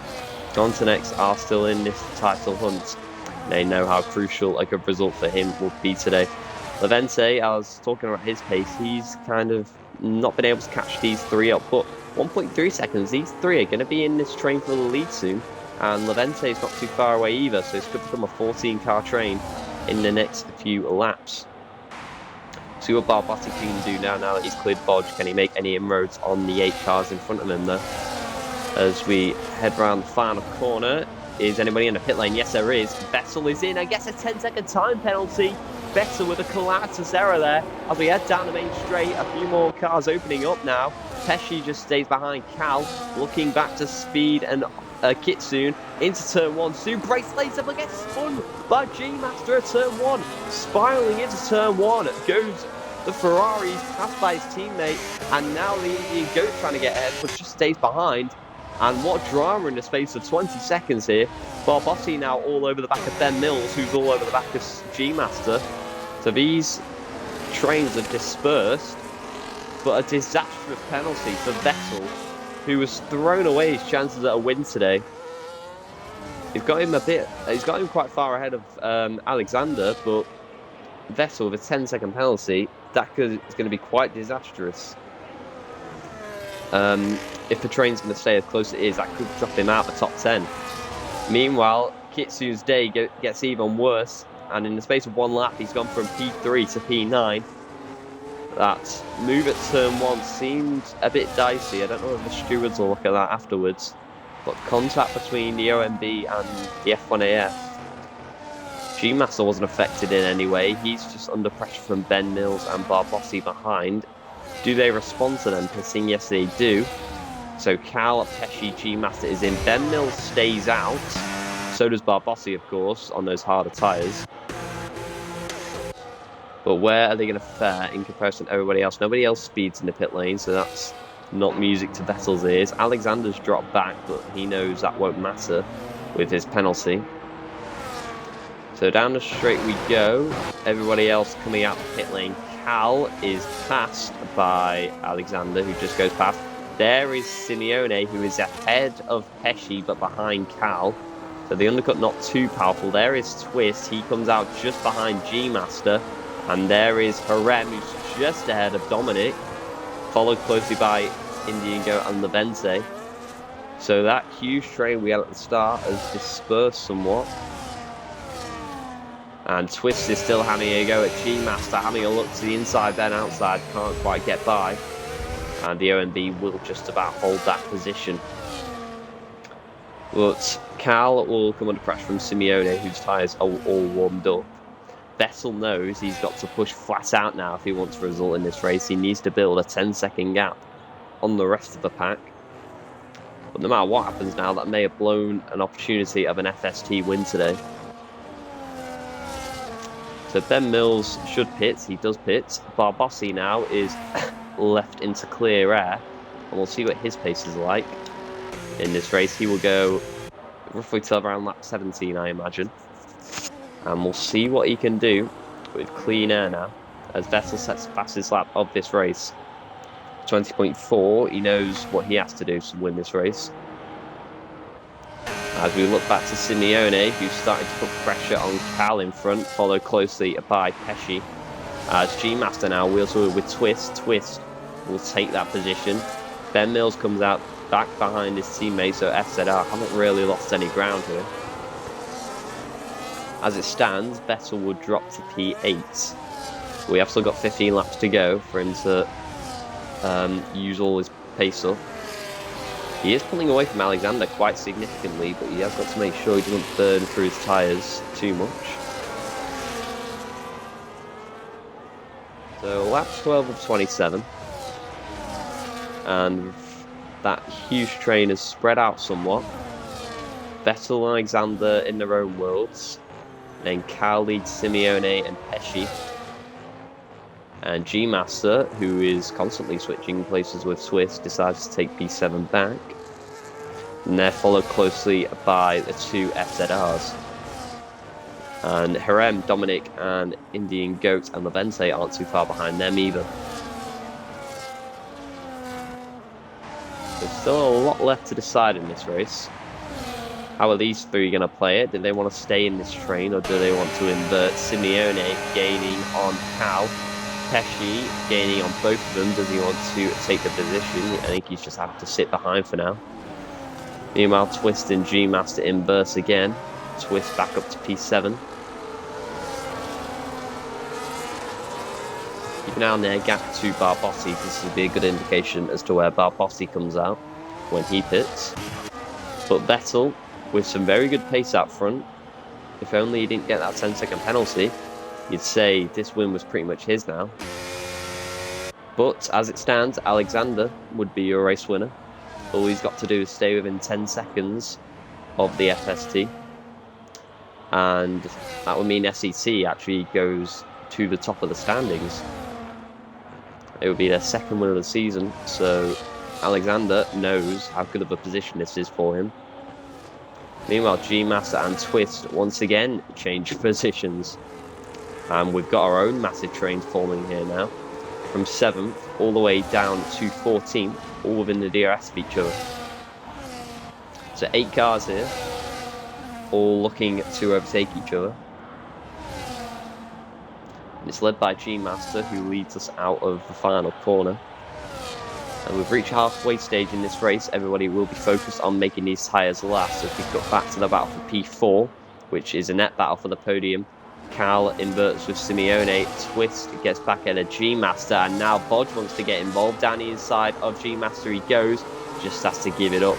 Continex are still in this title hunt. They know how crucial a good result for him would be today. Levente, I was talking about his pace, he's kind of not been able to catch these three up, but 1.3 seconds, these three are going to be in this train for the lead soon, and Levente is not too far away either, so this could become a 14-car train in the next few laps. See what Bossi can do now that he's cleared Bodge. Can he make any inroads on the 8 cars in front of him though? As we head round the final corner, is anybody in the pit lane? Yes, there is. Vettel is in and gets a 10-second time penalty. Vettel with a calamitous error there. As we head down the main straight, a few more cars opening up now. Pesci just stays behind Cal, looking back to speed and Kitsune into turn 1. Soon brace later, but gets spun by G-Master at turn 1. Spiraling into turn 1 goes the Ferrari, passed by his teammate, and now the Indian Goat trying to get ahead, but just stays behind. And what drama in the space of 20 seconds here. Bossi now all over the back of Ben Mills, who's all over the back of G-Master. So these trains are dispersed, but a disastrous penalty for Vettel, who has thrown away his chances at a win today. He's got him quite far ahead of Alexander, but Vettel with a 10-second penalty, is going to be quite disastrous. If the train's going to stay as close as it is, that could drop him out the top 10. Meanwhile, Kitsu's day gets even worse, and in the space of 1 lap, he's gone from P3 to P9. That move at turn 1 seemed a bit dicey. I don't know if the stewards will look at that afterwards, but contact between the OMB and the F1AF. G-Master wasn't affected in any way. He's just under pressure from Ben Mills and Bossi behind. Do they respond to them pitting? Yes, they do. So Cal, Pesci, G-Master is in. Ben Mills stays out. So does Bossi, of course, on those harder tyres. But where are they going to fare in comparison to everybody else? Nobody else speeds in the pit lane, so that's not music to Vettel's ears. Alexander's dropped back, but he knows that won't matter with his penalty. So down the straight we go. Everybody else coming out the pit lane. Cal is passed by Alexander, who just goes past. There is Simeone, who is ahead of Pesci, but behind Cal. So the undercut not too powerful. There is Twist. He comes out just behind G-Master. And there is Harem, who's just ahead of Dominic, followed closely by Indian Goat and Levente. So that huge train we had at the start has dispersed somewhat. And Twist is still having a go at G-Master, having a look to the inside, then outside, can't quite get by. And the OMB will just about hold that position. But Cal will come under pressure from Simeone, whose tyres are all warmed up. Vettel knows he's got to push flat out now if he wants to result in this race. He needs to build a 10-second gap on the rest of the pack. But no matter what happens now, that may have blown an opportunity of an FST win today. So Ben Mills should pit. He does pit. Barbossi now is left into clear air. And we'll see what his pace is like in this race. He will go roughly to around lap 17, I imagine. And we'll see what he can do with clean air now, as Vettel sets the fastest lap of this race. 20.4, he knows what he has to do to win this race. As we look back to Simeone, who's starting to put pressure on Cal in front, followed closely by Pesci. As G-Master now wheels forward with Twist. Twist will take that position. Ben Mills comes out back behind his teammate, so FZR haven't really lost any ground here. As it stands, Vettel would drop to P8. We have still got 15 laps to go for him to use all his pace up. He is pulling away from Alexander quite significantly, but he has got to make sure he doesn't burn through his tyres too much. So lap 12 of 27. And that huge train has spread out somewhat. Vettel and Alexander in their own worlds. Then Cal leads Simeone and Pesci. And G-Master, who is constantly switching places with Swiss, decides to take P7 back. And they're followed closely by the two FZRs. And Harem, Dominic, and Indian Goat and Levente aren't too far behind them either. There's still a lot left to decide in this race. How are these three going to play it? Do they want to stay in this train, or do they want to invert? Simeone gaining on Cal, Pesci gaining on both of them. Does he want to take the position? I think he's just happy to sit behind for now. Meanwhile, Twist and G-Master inverse again. Twist back up to P7. Keep an eye on their gap to Barbossi. This will be a good indication as to where Barbossi comes out when he pits. But Vettel, with some very good pace out front, if only he didn't get that 10-second penalty, you'd say this win was pretty much his now. But as it stands, Alexander would be your race winner. All he's got to do is stay within 10 seconds of the FST. And that would mean SET actually goes to the top of the standings. It would be their second win of the season, so Alexander knows how good of a position this is for him. Meanwhile, G-Master and Twist once again change positions. And we've got our own massive trains forming here now. From 7th all the way down to 14th, all within the DRS of each other. So 8 cars here, all looking to overtake each other. And it's led by G-Master, who leads us out of the final corner. And we've reached halfway stage in this race. Everybody will be focused on making these tyres last. So if we cut back to the battle for P4, which is a net battle for the podium, Cal inverts with Simeone, Twist gets back at a G-Master, and now Bodge wants to get involved. Down the inside of G-Master he goes, just has to give it up.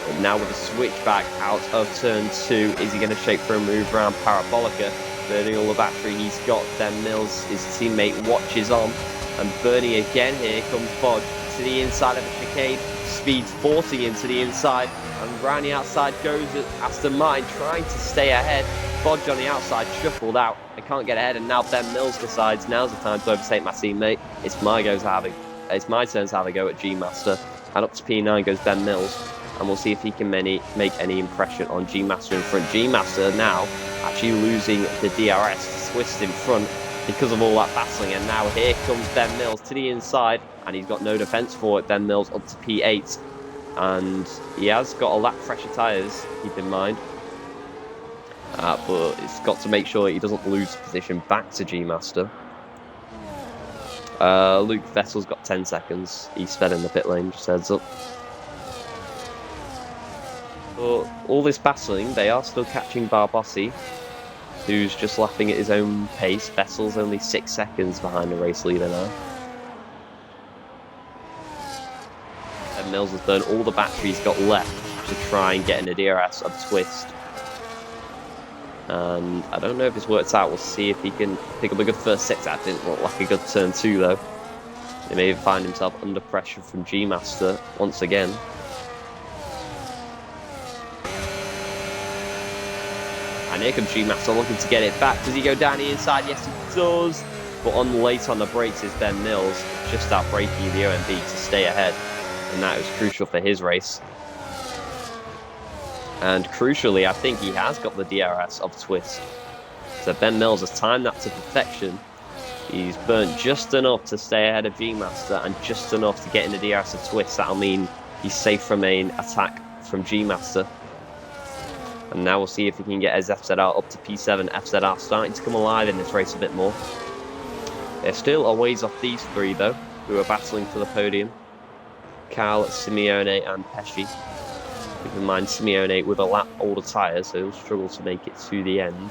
But now with a switch back out of turn 2, is he going to shape for a move around Parabolica? Burning all the battery he's got. Ben Mills, his teammate, watches on, and burning again. Here comes Bodge to the inside of the chicane, speeds 40 into the inside, and round the outside goes Aston Martin, trying to stay ahead. Bodge on the outside, shuffled out, and can't get ahead, and now Ben Mills decides now's the time to overtake my teammate. It's my turn to have a go at G-Master, and up to P9 goes Ben Mills, and we'll see if he can make any impression on G-Master in front. G-Master now actually losing the DRS to Twist in front because of all that battling, and now here comes Ben Mills to the inside, and he's got no defence for it. Ben Mills up to P8, and he has got a lap fresher tyres, keep in mind. But it's got to make sure that he doesn't lose position back to G-Master. Luke Vettel's got 10 seconds. He's fed in the pit lane, just heads up. But all this battling, they are still catching Barbossi, who's just lapping at his own pace. Vettel's only 6 seconds behind the race leader now. And Mills has burned all the battery he's got left to try and get in the DRS of Twist. And I don't know if it's worked out. We'll see if he can pick up a good first six. That didn't look like a good turn 2, though. He may find himself under pressure from G-Master once again. And here comes G-Master looking to get it back. Does he go down the inside? Yes, he does. But on late on the brakes is Ben Mills, just out braking the OMB to stay ahead. And that was crucial for his race. And crucially, I think he has got the DRS of Twist. So Ben Mills has timed that to perfection. He's burnt just enough to stay ahead of G-Master and just enough to get in the DRS of Twist. That'll mean he's safe from an attack from G-Master. And now we'll see if he can get his FZR up to P7. FZR starting to come alive in this race a bit more. They're still a ways off these three, though, who are battling for the podium. Cal, Simeone and Pesci. Keep in mind, Simeone with a lap older tyres, so he'll struggle to make it to the end.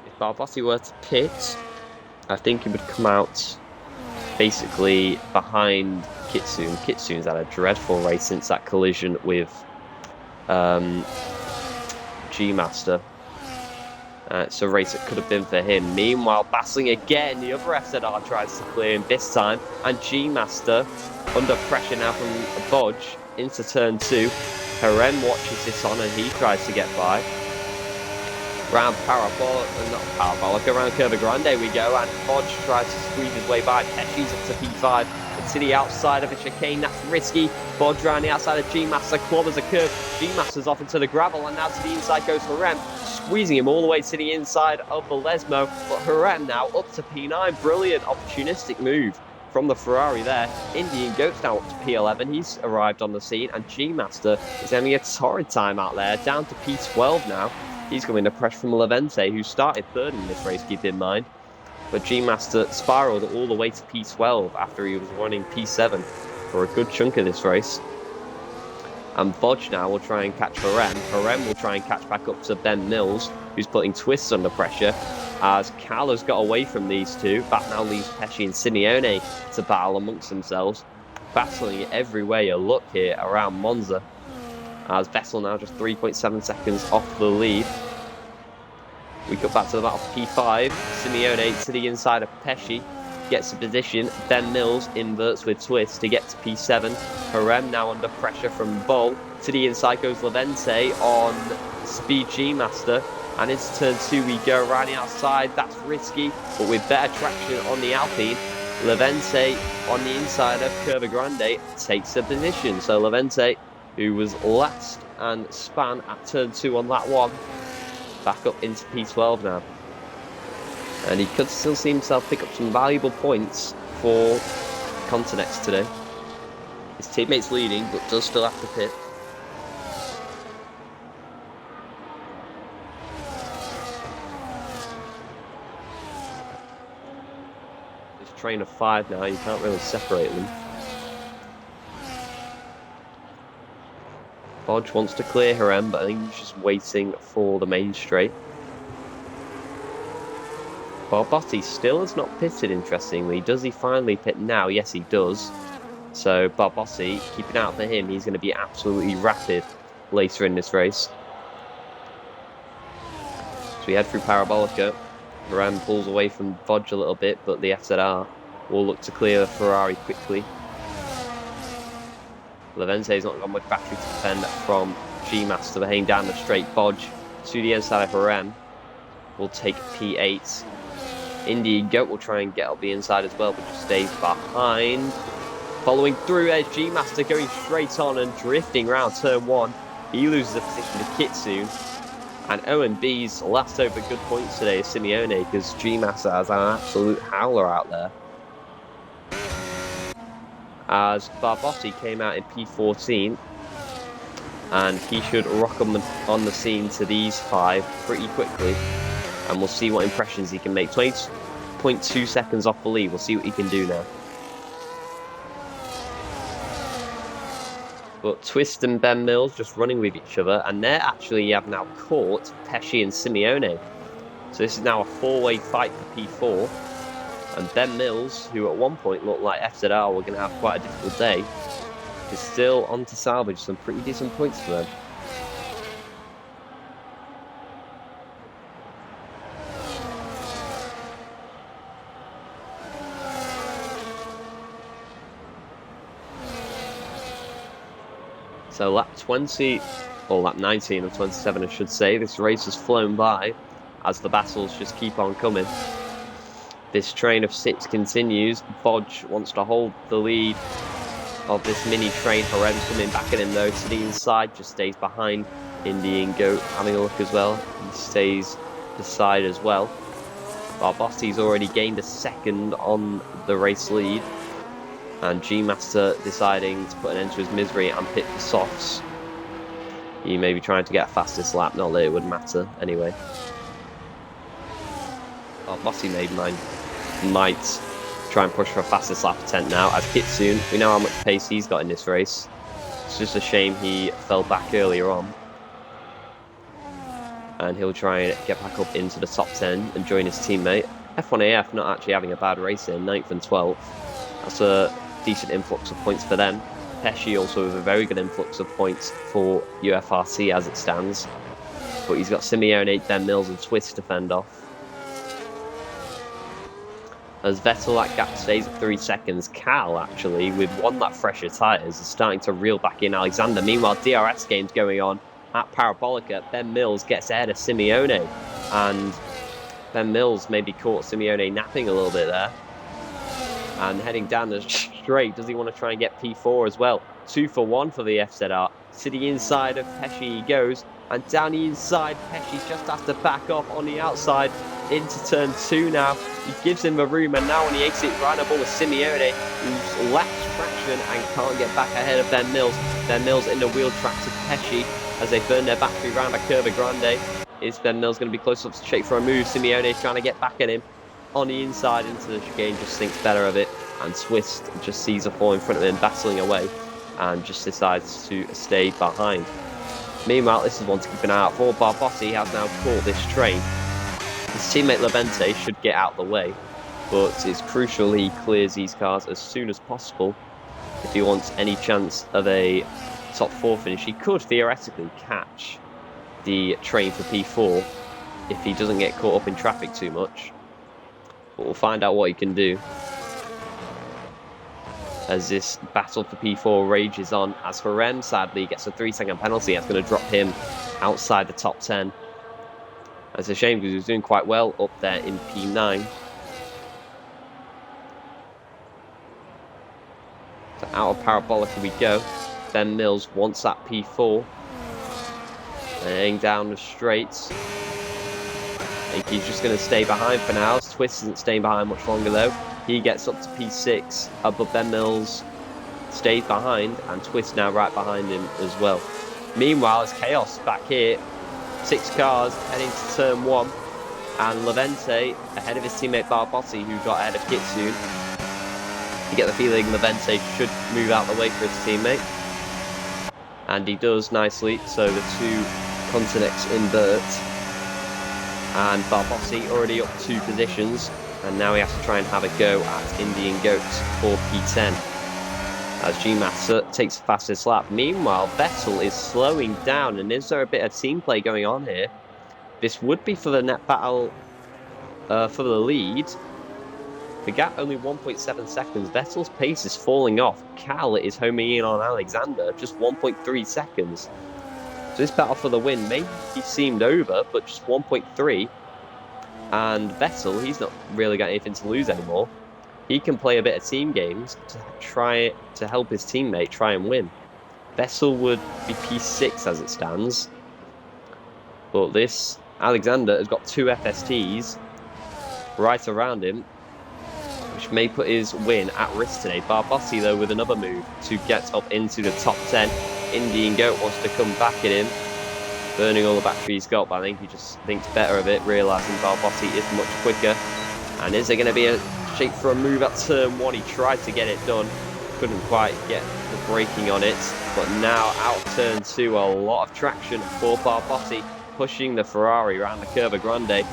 If Barbotti were to pit, I think he would come out basically behind Kitsune. Kitsune's had a dreadful race since that collision with G-Master. It's a race that could have been for him. Meanwhile, battling again, the other FZR tries to clear him this time. And G-Master, under pressure now from Bodge, into turn 2. Harem watches this on and he tries to get by. Around Parabolic, around Curva Grande we go. And Bodge tries to squeeze his way by. Pesci's up to P5. And to the outside of a chicane, that's risky. Bodge around the outside of G-Master, clobbers a curve. G-Master's off into the gravel, and now to the inside goes Harem, squeezing him all the way to the inside of the Lesmo. But Harem now up to P9. Brilliant opportunistic move from the Ferrari there. Indian Goat's now up to P11. He's arrived on the scene, and G-Master is having a torrid time out there, down to P12 now. He's coming to pressure from Levente, who started third in this race, keep in mind. But G-Master spiraled all the way to P12 after he was running P7 for a good chunk of this race. And Bodge now will try and catch Harem. Harem will try and catch back up to Ben Mills, who's putting Twists under pressure, as Cal has got away from these two. That now leaves Pesci and Simeone to battle amongst themselves, battling every way you look here around Monza. As Vettel now just 3.7 seconds off the lead. We cut back to the battle for P5. Simeone to the inside of Pesci. Gets a position. Ben Mills inverts with Twist to get to P7. Harem now under pressure from Bull. To the inside goes Levente on Speed G-Master. And into turn 2 we go around the outside. That's risky, but with better traction on the Alpine. Levente on the inside of Curva Grande takes a position. So Levente, who was last and span at turn 2 on that one, back up into P12 now. And he could still see himself pick up some valuable points for Continex today. His teammate's leading, but does still have to pit. There's a train of 5 now, you can't really separate them. Bodge wants to clear Harem, but I think he's just waiting for the main straight. Barbotti still has not pitted, interestingly. Does he finally pit now? Yes, he does. So Barbotti, keeping out for him, he's going to be absolutely rapid later in this race. So we head through Parabolica. Harem pulls away from Bodge a little bit, but the FZR will look to clear the Ferrari quickly. Levente's not got much battery to defend from G-Master, heading down the straight. Bodge to the inside of Harem will take P8. Indian Goat will try and get up the inside as well, but just stays behind. Following through, there's G-Master going straight on and drifting around turn 1. He loses the position to Kitsune. And OMB's last over good points today is Simeone, because G-Master has an absolute howler out there. As Barbotti came out in P14, and he should rock on the scene to these 5 pretty quickly, and we'll see what impressions he can make. 20.2 seconds off the lead. We'll see what he can do now. But Twist and Ben Mills just running with each other, and they actually have now caught Pesci and Simeone. So this is now a 4-way fight for P4. And Ben Mills, who at one point looked like FZR were going to have quite a difficult day, is still on to salvage some pretty decent points for them. So lap 20, or lap 19 of 27, I should say. This race has flown by as the battles just keep on coming. This train of 6 continues. Bodge wants to hold the lead of this mini train. Harem's coming back at him though. To the inside, just stays behind. Indian Goat having a look as well. He stays beside as well. Barbossi's already gained a second on the race lead. And G-Master deciding to put an end to his misery and pit the softs. He may be trying to get a fastest lap, not that it would matter anyway. Barbossi might try and push for a fastest lap attempt now. As Kitsune, we know how much pace he's got in this race. It's just a shame he fell back earlier on. And he'll try and get back up into the top 10 and join his teammate. F1AF not actually having a bad race here, 9th and 12th. That's a decent influx of points for them. Pesci also with a very good influx of points for UFRC as it stands. But he's got Simeone, Ben Mills and Twist to fend off. As Vettel, that gap stays at 3 seconds. Cal, actually, with 1 lap fresher tyres, is starting to reel back in Alexander. Meanwhile, DRS games going on at Parabolica. Ben Mills gets ahead of Simeone. And Ben Mills maybe caught Simeone napping a little bit there. And heading down the straight, does he want to try and get P4 as well? 2 for 1 for the FZR. To the inside of Pesci he goes. And down the inside, Pesci just has to back off on the outside into turn 2 now. He gives him the room, and now on the exit, right up with Simeone, who's lacks traction and can't get back ahead of Ben Mills. Ben Mills in the wheel track to Pesci as they burn their battery round a Curva Grande. Is Ben Mills going to be close up to shake for a move? Simeone trying to get back at him on the inside into the chicane, just thinks better of it. And Twist just sees a fall in front of him, battling away, and just decides to stay behind. Meanwhile, this is one to keep an eye out for. Barbossi has now caught this train. His teammate Levente should get out of the way, but it's crucial he clears these cars as soon as possible if he wants any chance of a top 4 finish. He could theoretically catch the train for P4 if he doesn't get caught up in traffic too much, but we'll find out what he can do as this battle for P4 rages on. As for Rem, sadly, gets a 3-second penalty. That's going to drop him outside the top 10. It's a shame because he was doing quite well up there in P9. So out of Parabolica we go. Ben Mills wants that P4. Laying down the straights. I think he's just going to stay behind for now. Twist isn't staying behind much longer though. He gets up to P6, but Ben Mills stays behind, and Twist now right behind him as well. Meanwhile, it's chaos back here. 6 cars heading to turn 1, and Levente ahead of his teammate Barbossi, who got ahead of Kitsune. You get the feeling Levente should move out the way for his teammate, and he does nicely. So the 2 Continex invert, and Barbossi already up 2 positions, and now he has to try and have a go at Indian Goats for P10. As G-Master takes the fastest lap. Meanwhile, Vettel is slowing down, and is there a bit of team play going on here? This would be for the net battle for the lead. The gap only 1.7 seconds. Vettel's pace is falling off. Cal is homing in on Alexander, just 1.3 seconds. So this battle for the win maybe seemed over, but just 1.3. And Vettel, he's not really got anything to lose anymore. He can play a bit of team games to try to help his teammate try and win. Vettel would be P6 as it stands. But this Alexander has got 2 FSTs right around him, which may put his win at risk today. Barbossi, though, with another move to get up into the top 10. Indian Goat wants to come back at him, burning all the battery he's got, but I think he just thinks better of it, realising Barbossi is much quicker. And is there going to be a shape for a move at turn 1? He tried to get it done, couldn't quite get the braking on it, but now out turn 2, a lot of traction for Barbossi, pushing the Ferrari around the Curva Grande.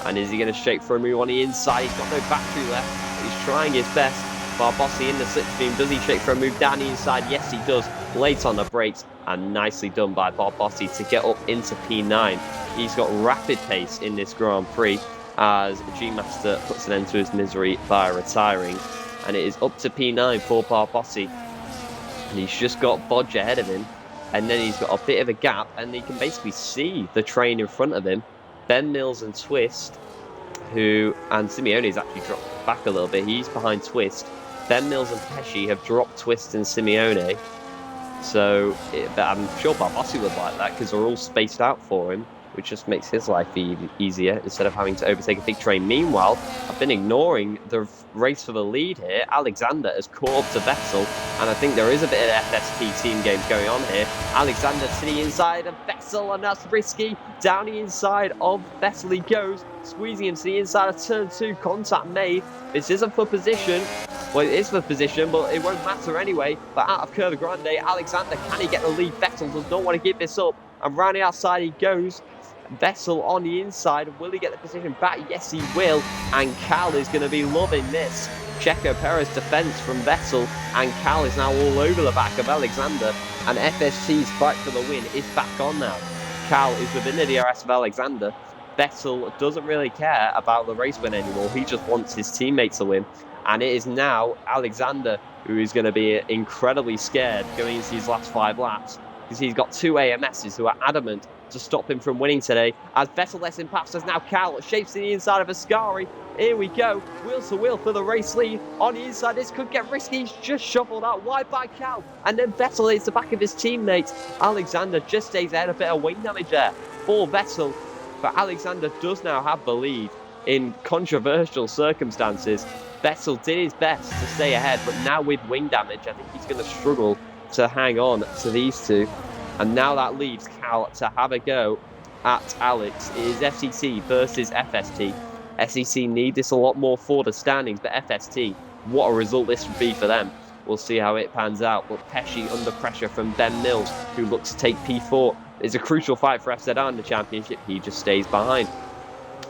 And is he going to shake for a move on the inside? He's got no battery left, he's trying his best. Barbossi in the slipstream, does he shake for a move down the inside? Yes, he does. Late on the brakes, and nicely done by Barbossi to get up into P9. He's got rapid pace in this Grand Prix, as G-Master puts an end to his misery by retiring. And it is up to P9 for Barbossi. And he's just got Bodge ahead of him. and then he's got a bit of a gap, and he can basically see the train in front of him. Ben Mills and Twist, and Simeone's actually dropped back a little bit. He's behind Twist. Ben Mills and Pesci have dropped Twist and Simeone. So I'm sure Barbossi would like that because they're all spaced out for him, which just makes his life easier instead of having to overtake a big train. Meanwhile, I've been ignoring the race for the lead here. Alexander has caught up to Vettel, and I think there is a bit of FST team games going on here. Alexander to the inside of Vettel, and that's risky. Down the inside of Vettel he goes, squeezing him to the inside of turn 2. Contact made. This isn't for position. Well, it is for position, but it won't matter anyway. But out of Curva Grande, Alexander, can he get the lead? Vettel does not want to give this up, and round the outside he goes. Vettel on the inside. Will he get the position back? Yes, he will. And Cal is going to be loving this. Checo Perez defense from Vettel, and Cal is now all over the back of Alexander. And FST's fight for the win is back on now. Cal is within the DRS of Alexander. Vettel doesn't really care about the race win anymore. He just wants his teammate to win. And it is now Alexander who is going to be incredibly scared going into these last 5 laps, because he's got 2 AMSs who are adamant to stop him from winning today. As Vettel lets him pass, as now Cal shapes to the inside of Ascari. Here we go, wheel to wheel for the race lead. On the inside, this could get risky. He's just shuffled out wide by Cal, and then Vettel hits the back of his teammate. Alexander just stays ahead, a bit of wing damage there for Vettel, but Alexander does now have the lead in controversial circumstances. Vettel did his best to stay ahead, but now with wing damage, I think he's going to struggle to hang on to these two. And now that leaves Cal to have a go at Alex. It is FCC versus FST. SEC need this a lot more for the standings, but FST, what a result this would be for them. We'll see how it pans out. But Pesci under pressure from Ben Mills, who looks to take P4. It's a crucial fight for FZR in the championship. He just stays behind.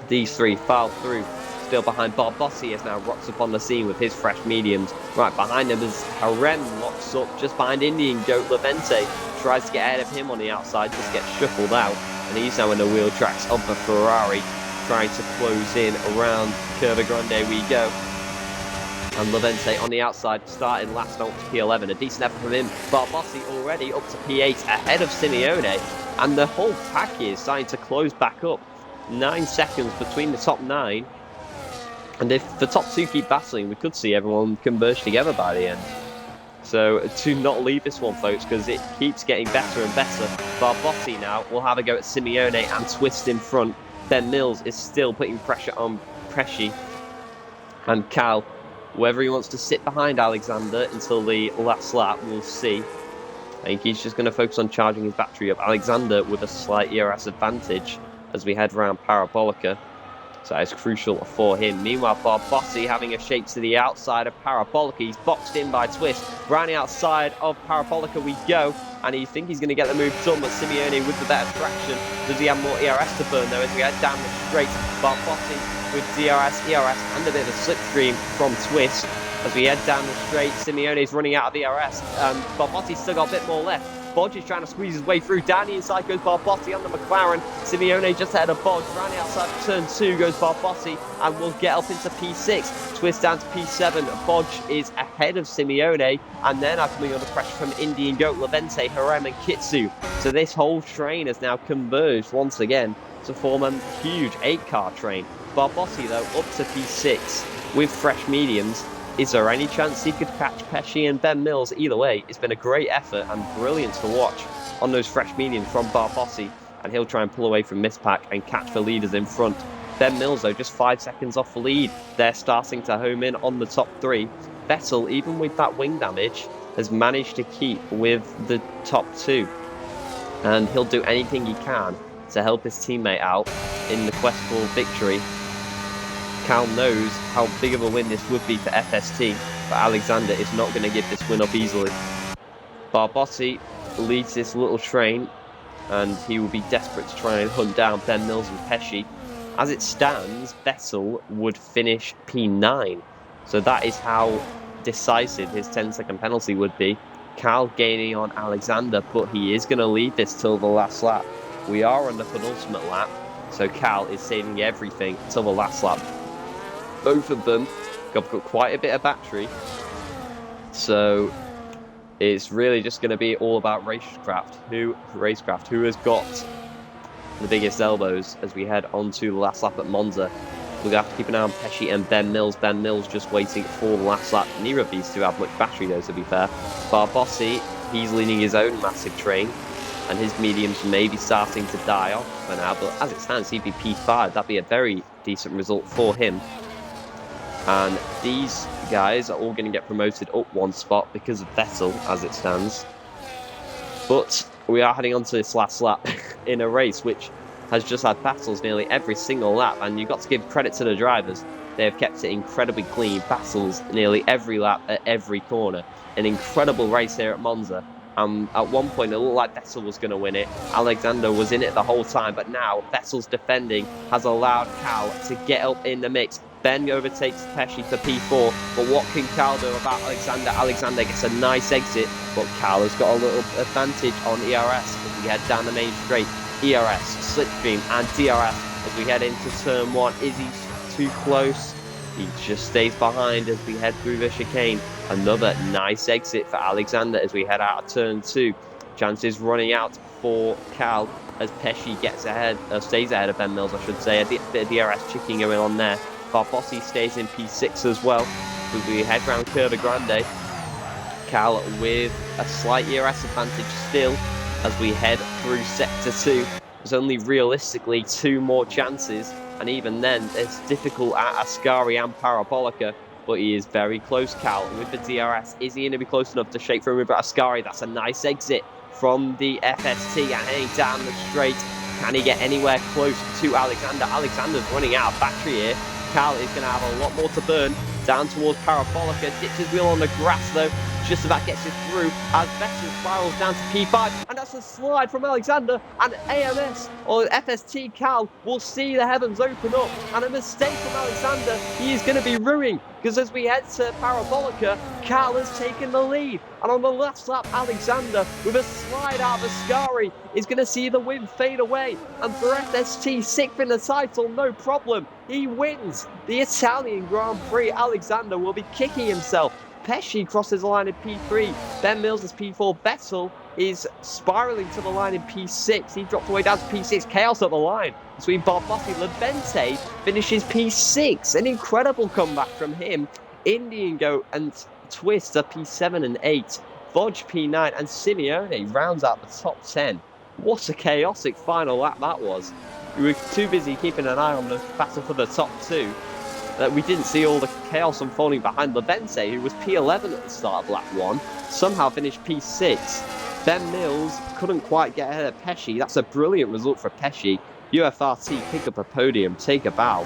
These three file through. Still behind Barbossi as now rocks up on the scene with his fresh mediums. Right behind him as Harem locks up just behind Indian Goat Levente. Tries to get ahead of him on the outside, just gets shuffled out. And he's now in the wheel tracks of the Ferrari, trying to close in around Curva Grande we go. And Levente on the outside, starting last on to P11. A decent effort from him. Barbossi already up to P8 ahead of Simeone. And the whole pack here is starting to close back up. 9 seconds between the top 9. And if the top 2 keep battling, we could see everyone converge together by the end. So do not leave this one, folks, because it keeps getting better and better. Barbossi now will have a go at Simeone and Twist in front. Ben Mills is still putting pressure on Pesci. And Cal, whether he wants to sit behind Alexander until the last lap, we'll see. I think he's just going to focus on charging his battery up. Alexander with a slight ERS advantage as we head around Parabolica. So it's crucial for him. Meanwhile, Barbossi having a shape to the outside of Parabolica. He's boxed in by Twist. Round the outside of Parabolica we go. And you think he's going to get the move done, but Simeone with the better traction. Does he have more ERS to burn though as we head down the straight? Barbossi with DRS, ERS and a bit of a slipstream from Twist. As we head down the straight, Simeone's running out of ERS. Barbossi's still got a bit more left. Bodge is trying to squeeze his way through. Down the inside goes Barbossi on the McLaren. Simeone just ahead of Bodge. Round the outside of turn 2 goes Barbossi and will get up into P6. Twist down to P7. Bodge is ahead of Simeone and then are coming under pressure from Indian Goat, Levente, Harem and Kitsu. So this whole train has now converged once again to form a huge 8-car train. Barbossi though up to P6 with fresh mediums. Is there any chance he could catch Pesci and Ben Mills? Either way, it's been a great effort and brilliant to watch on those fresh mediums from Barbossi, and he'll try and pull away from Mispack and catch the leaders in front. Ben Mills, though, just 5 seconds off the lead. They're starting to home in on the top 3. Vettel, even with that wing damage, has managed to keep with the top 2. And he'll do anything he can to help his teammate out in the quest for victory. Cal knows how big of a win this would be for FST, but Alexander is not going to give this win up easily. Barbossi leads this little train, and he will be desperate to try and hunt down Ben Mills and Pesci. As it stands, Vettel would finish P9, so that is how decisive his 10-second penalty would be. Cal gaining on Alexander, but he is going to lead this till the last lap. We are on the penultimate lap, so Cal is saving everything till the last lap. Both of them have got quite a bit of battery, so It's really just going to be all about racecraft. Who has got the biggest elbows as we head on to the last lap at Monza. We're going to have to keep an eye on Pesci and Ben Mills. Ben Mills just waiting for the last lap. Neither of these two have much battery, though, to be fair. Barbossi, he's leading his own massive train, and his mediums may be starting to die off for now. But as it stands, he'd be P5. That'd be a very decent result for him. And these guys are all going to get promoted up one spot because of Vettel, as it stands. But we are heading on to this last lap in a race which has just had battles nearly every single lap, and you've got to give credit to the drivers. They have kept it incredibly clean, battles nearly every lap at every corner. An incredible race here at Monza. At one point, it looked like Vettel was going to win it. Alexander was in it the whole time, but now Vettel's defending has allowed Cal to get up in the mix. Ben overtakes Pesci for P4, but what can Cal do about Alexander? Alexander gets a nice exit, but Cal has got a little advantage on ERS as we head down the main straight. ERS, Slipstream, and DRS as we head into turn 1. Is he too close? He just stays behind as we head through the chicane. Another nice exit for Alexander as we head out of turn 2. Chances running out for Cal as Pesci gets ahead, stays ahead of Ben Mills, I should say. A bit of DRS checking going on there. Barbossi stays in P6 as well as we head round Curva Grande. Cal with a slight ERS advantage still as we head through Sector 2. There's only realistically 2 more chances, and even then it's difficult at Ascari and Parabolica, but he is very close, Cal, with the DRS. Is he going to be close enough to shake through with Ascari? That's a nice exit from the FST and heading down the straight. Can he get anywhere close to Alexander? Alexander's running out of battery here. Cal is going to have a lot more to burn down towards Parabolica. Ditches wheel on the grass though, just about gets it through as Vettel spirals down to P5, and that's a slide from Alexander, and AMS or FST Cal will see the heavens open up, and a mistake from Alexander, he is going to be ruining, because as we head to Parabolica, Cal has taken the lead, and on the last lap, Alexander with a slide out of Ascari is going to see the win fade away, and for FST, 6th in the title, no problem, he wins the Italian Grand Prix. Alexander will be kicking himself. Pesci crosses the line in P3. Ben Mills is P4. Vettel is spiralling to the line in P6. He dropped away down to P6. Chaos at the line between Barbossi. Levente finishes P6. An incredible comeback from him. Indian Goat and Twist are P7 and 8. Vodge P9 and Simeone rounds out the top 10. What a chaotic final lap that was. We were too busy keeping an eye on the battle for the top 2. That we didn't see all the chaos unfolding behind Levente, who was P11 at the start of lap 1, somehow finished P6. Ben Mills couldn't quite get ahead of Pesci. That's a brilliant result for Pesci. UFRT pick up a podium, take a bow.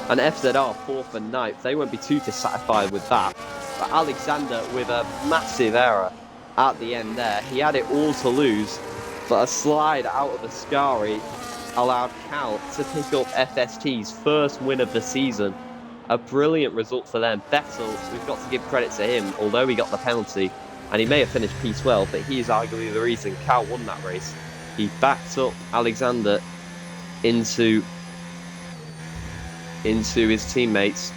And FZR 4th and 9th, they won't be too dissatisfied with that. But Alexander with a massive error at the end there. He had it all to lose, but a slide out of Ascari allowed Cal to pick up FST's first win of the season. A brilliant result for them. Vettel, we've got to give credit to him, although he got the penalty, and he may have finished P12, but he is arguably the reason Cal won that race. He backed up Alexander into his teammates,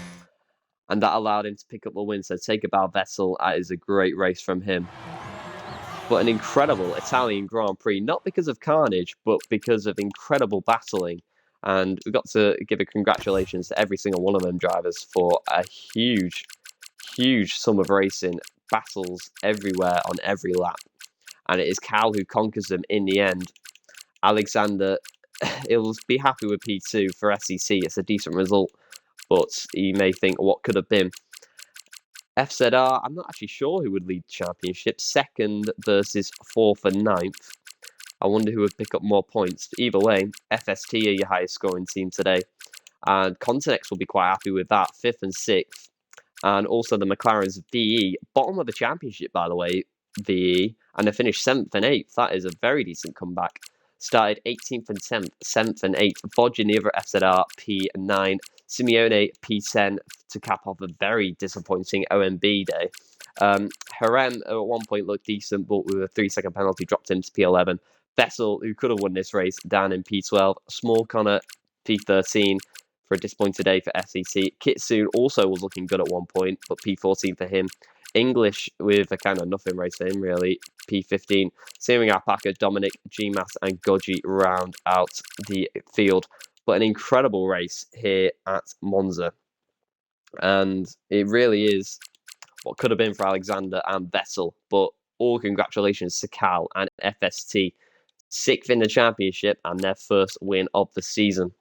and that allowed him to pick up the win. So take a bow, Vettel. That is a great race from him. But an incredible Italian Grand Prix, not because of carnage, but because of incredible battling. And we've got to give a congratulations to every single one of them drivers for a huge, huge sum of racing, battles everywhere on every lap. And it is Cal who conquers them in the end. Alexander, he'll be happy with P2 for SEC. It's a decent result, but he may think what could have been. FZR, I'm not actually sure who would lead the championship. 2nd versus 4th and 9th. I wonder who would pick up more points. But either way, FST are your highest scoring team today. And Continex will be quite happy with that. 5th and 6th. And also the McLaren's VE. Bottom of the championship, by the way, VE. And they finished 7th and 8th. That is a very decent comeback. Started 18th and 10th, 7th and 8th. Vodge and the other FZR P9. Simeone P10 to cap off a very disappointing OMB day. Harem at one point looked decent, but with a 3-second penalty dropped him to P11. Vettel, who could have won this race, down in P12. Small Connor P13. for a disappointing day for SEC. Kitsune also was looking good at one point, but P14 for him. English with a kind of nothing race for him, really. P15. Searing Alpaca, Dominic, GMAS, and Goji round out the field. But an incredible race here at Monza. And it really is what could have been for Alexander and Vettel. But all congratulations to Cal and FST. 6th in the championship and their first win of the season.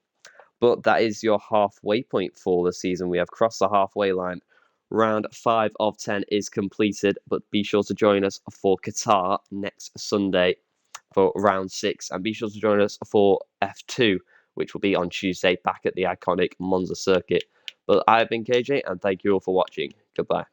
But that is your halfway point for the season. We have crossed the halfway line. Round 5 of 10 is completed, but be sure to join us for Qatar next Sunday for round 6. And be sure to join us for F2, which will be on Tuesday back at the iconic Monza circuit. But I've been KJ, and thank you all for watching. Goodbye.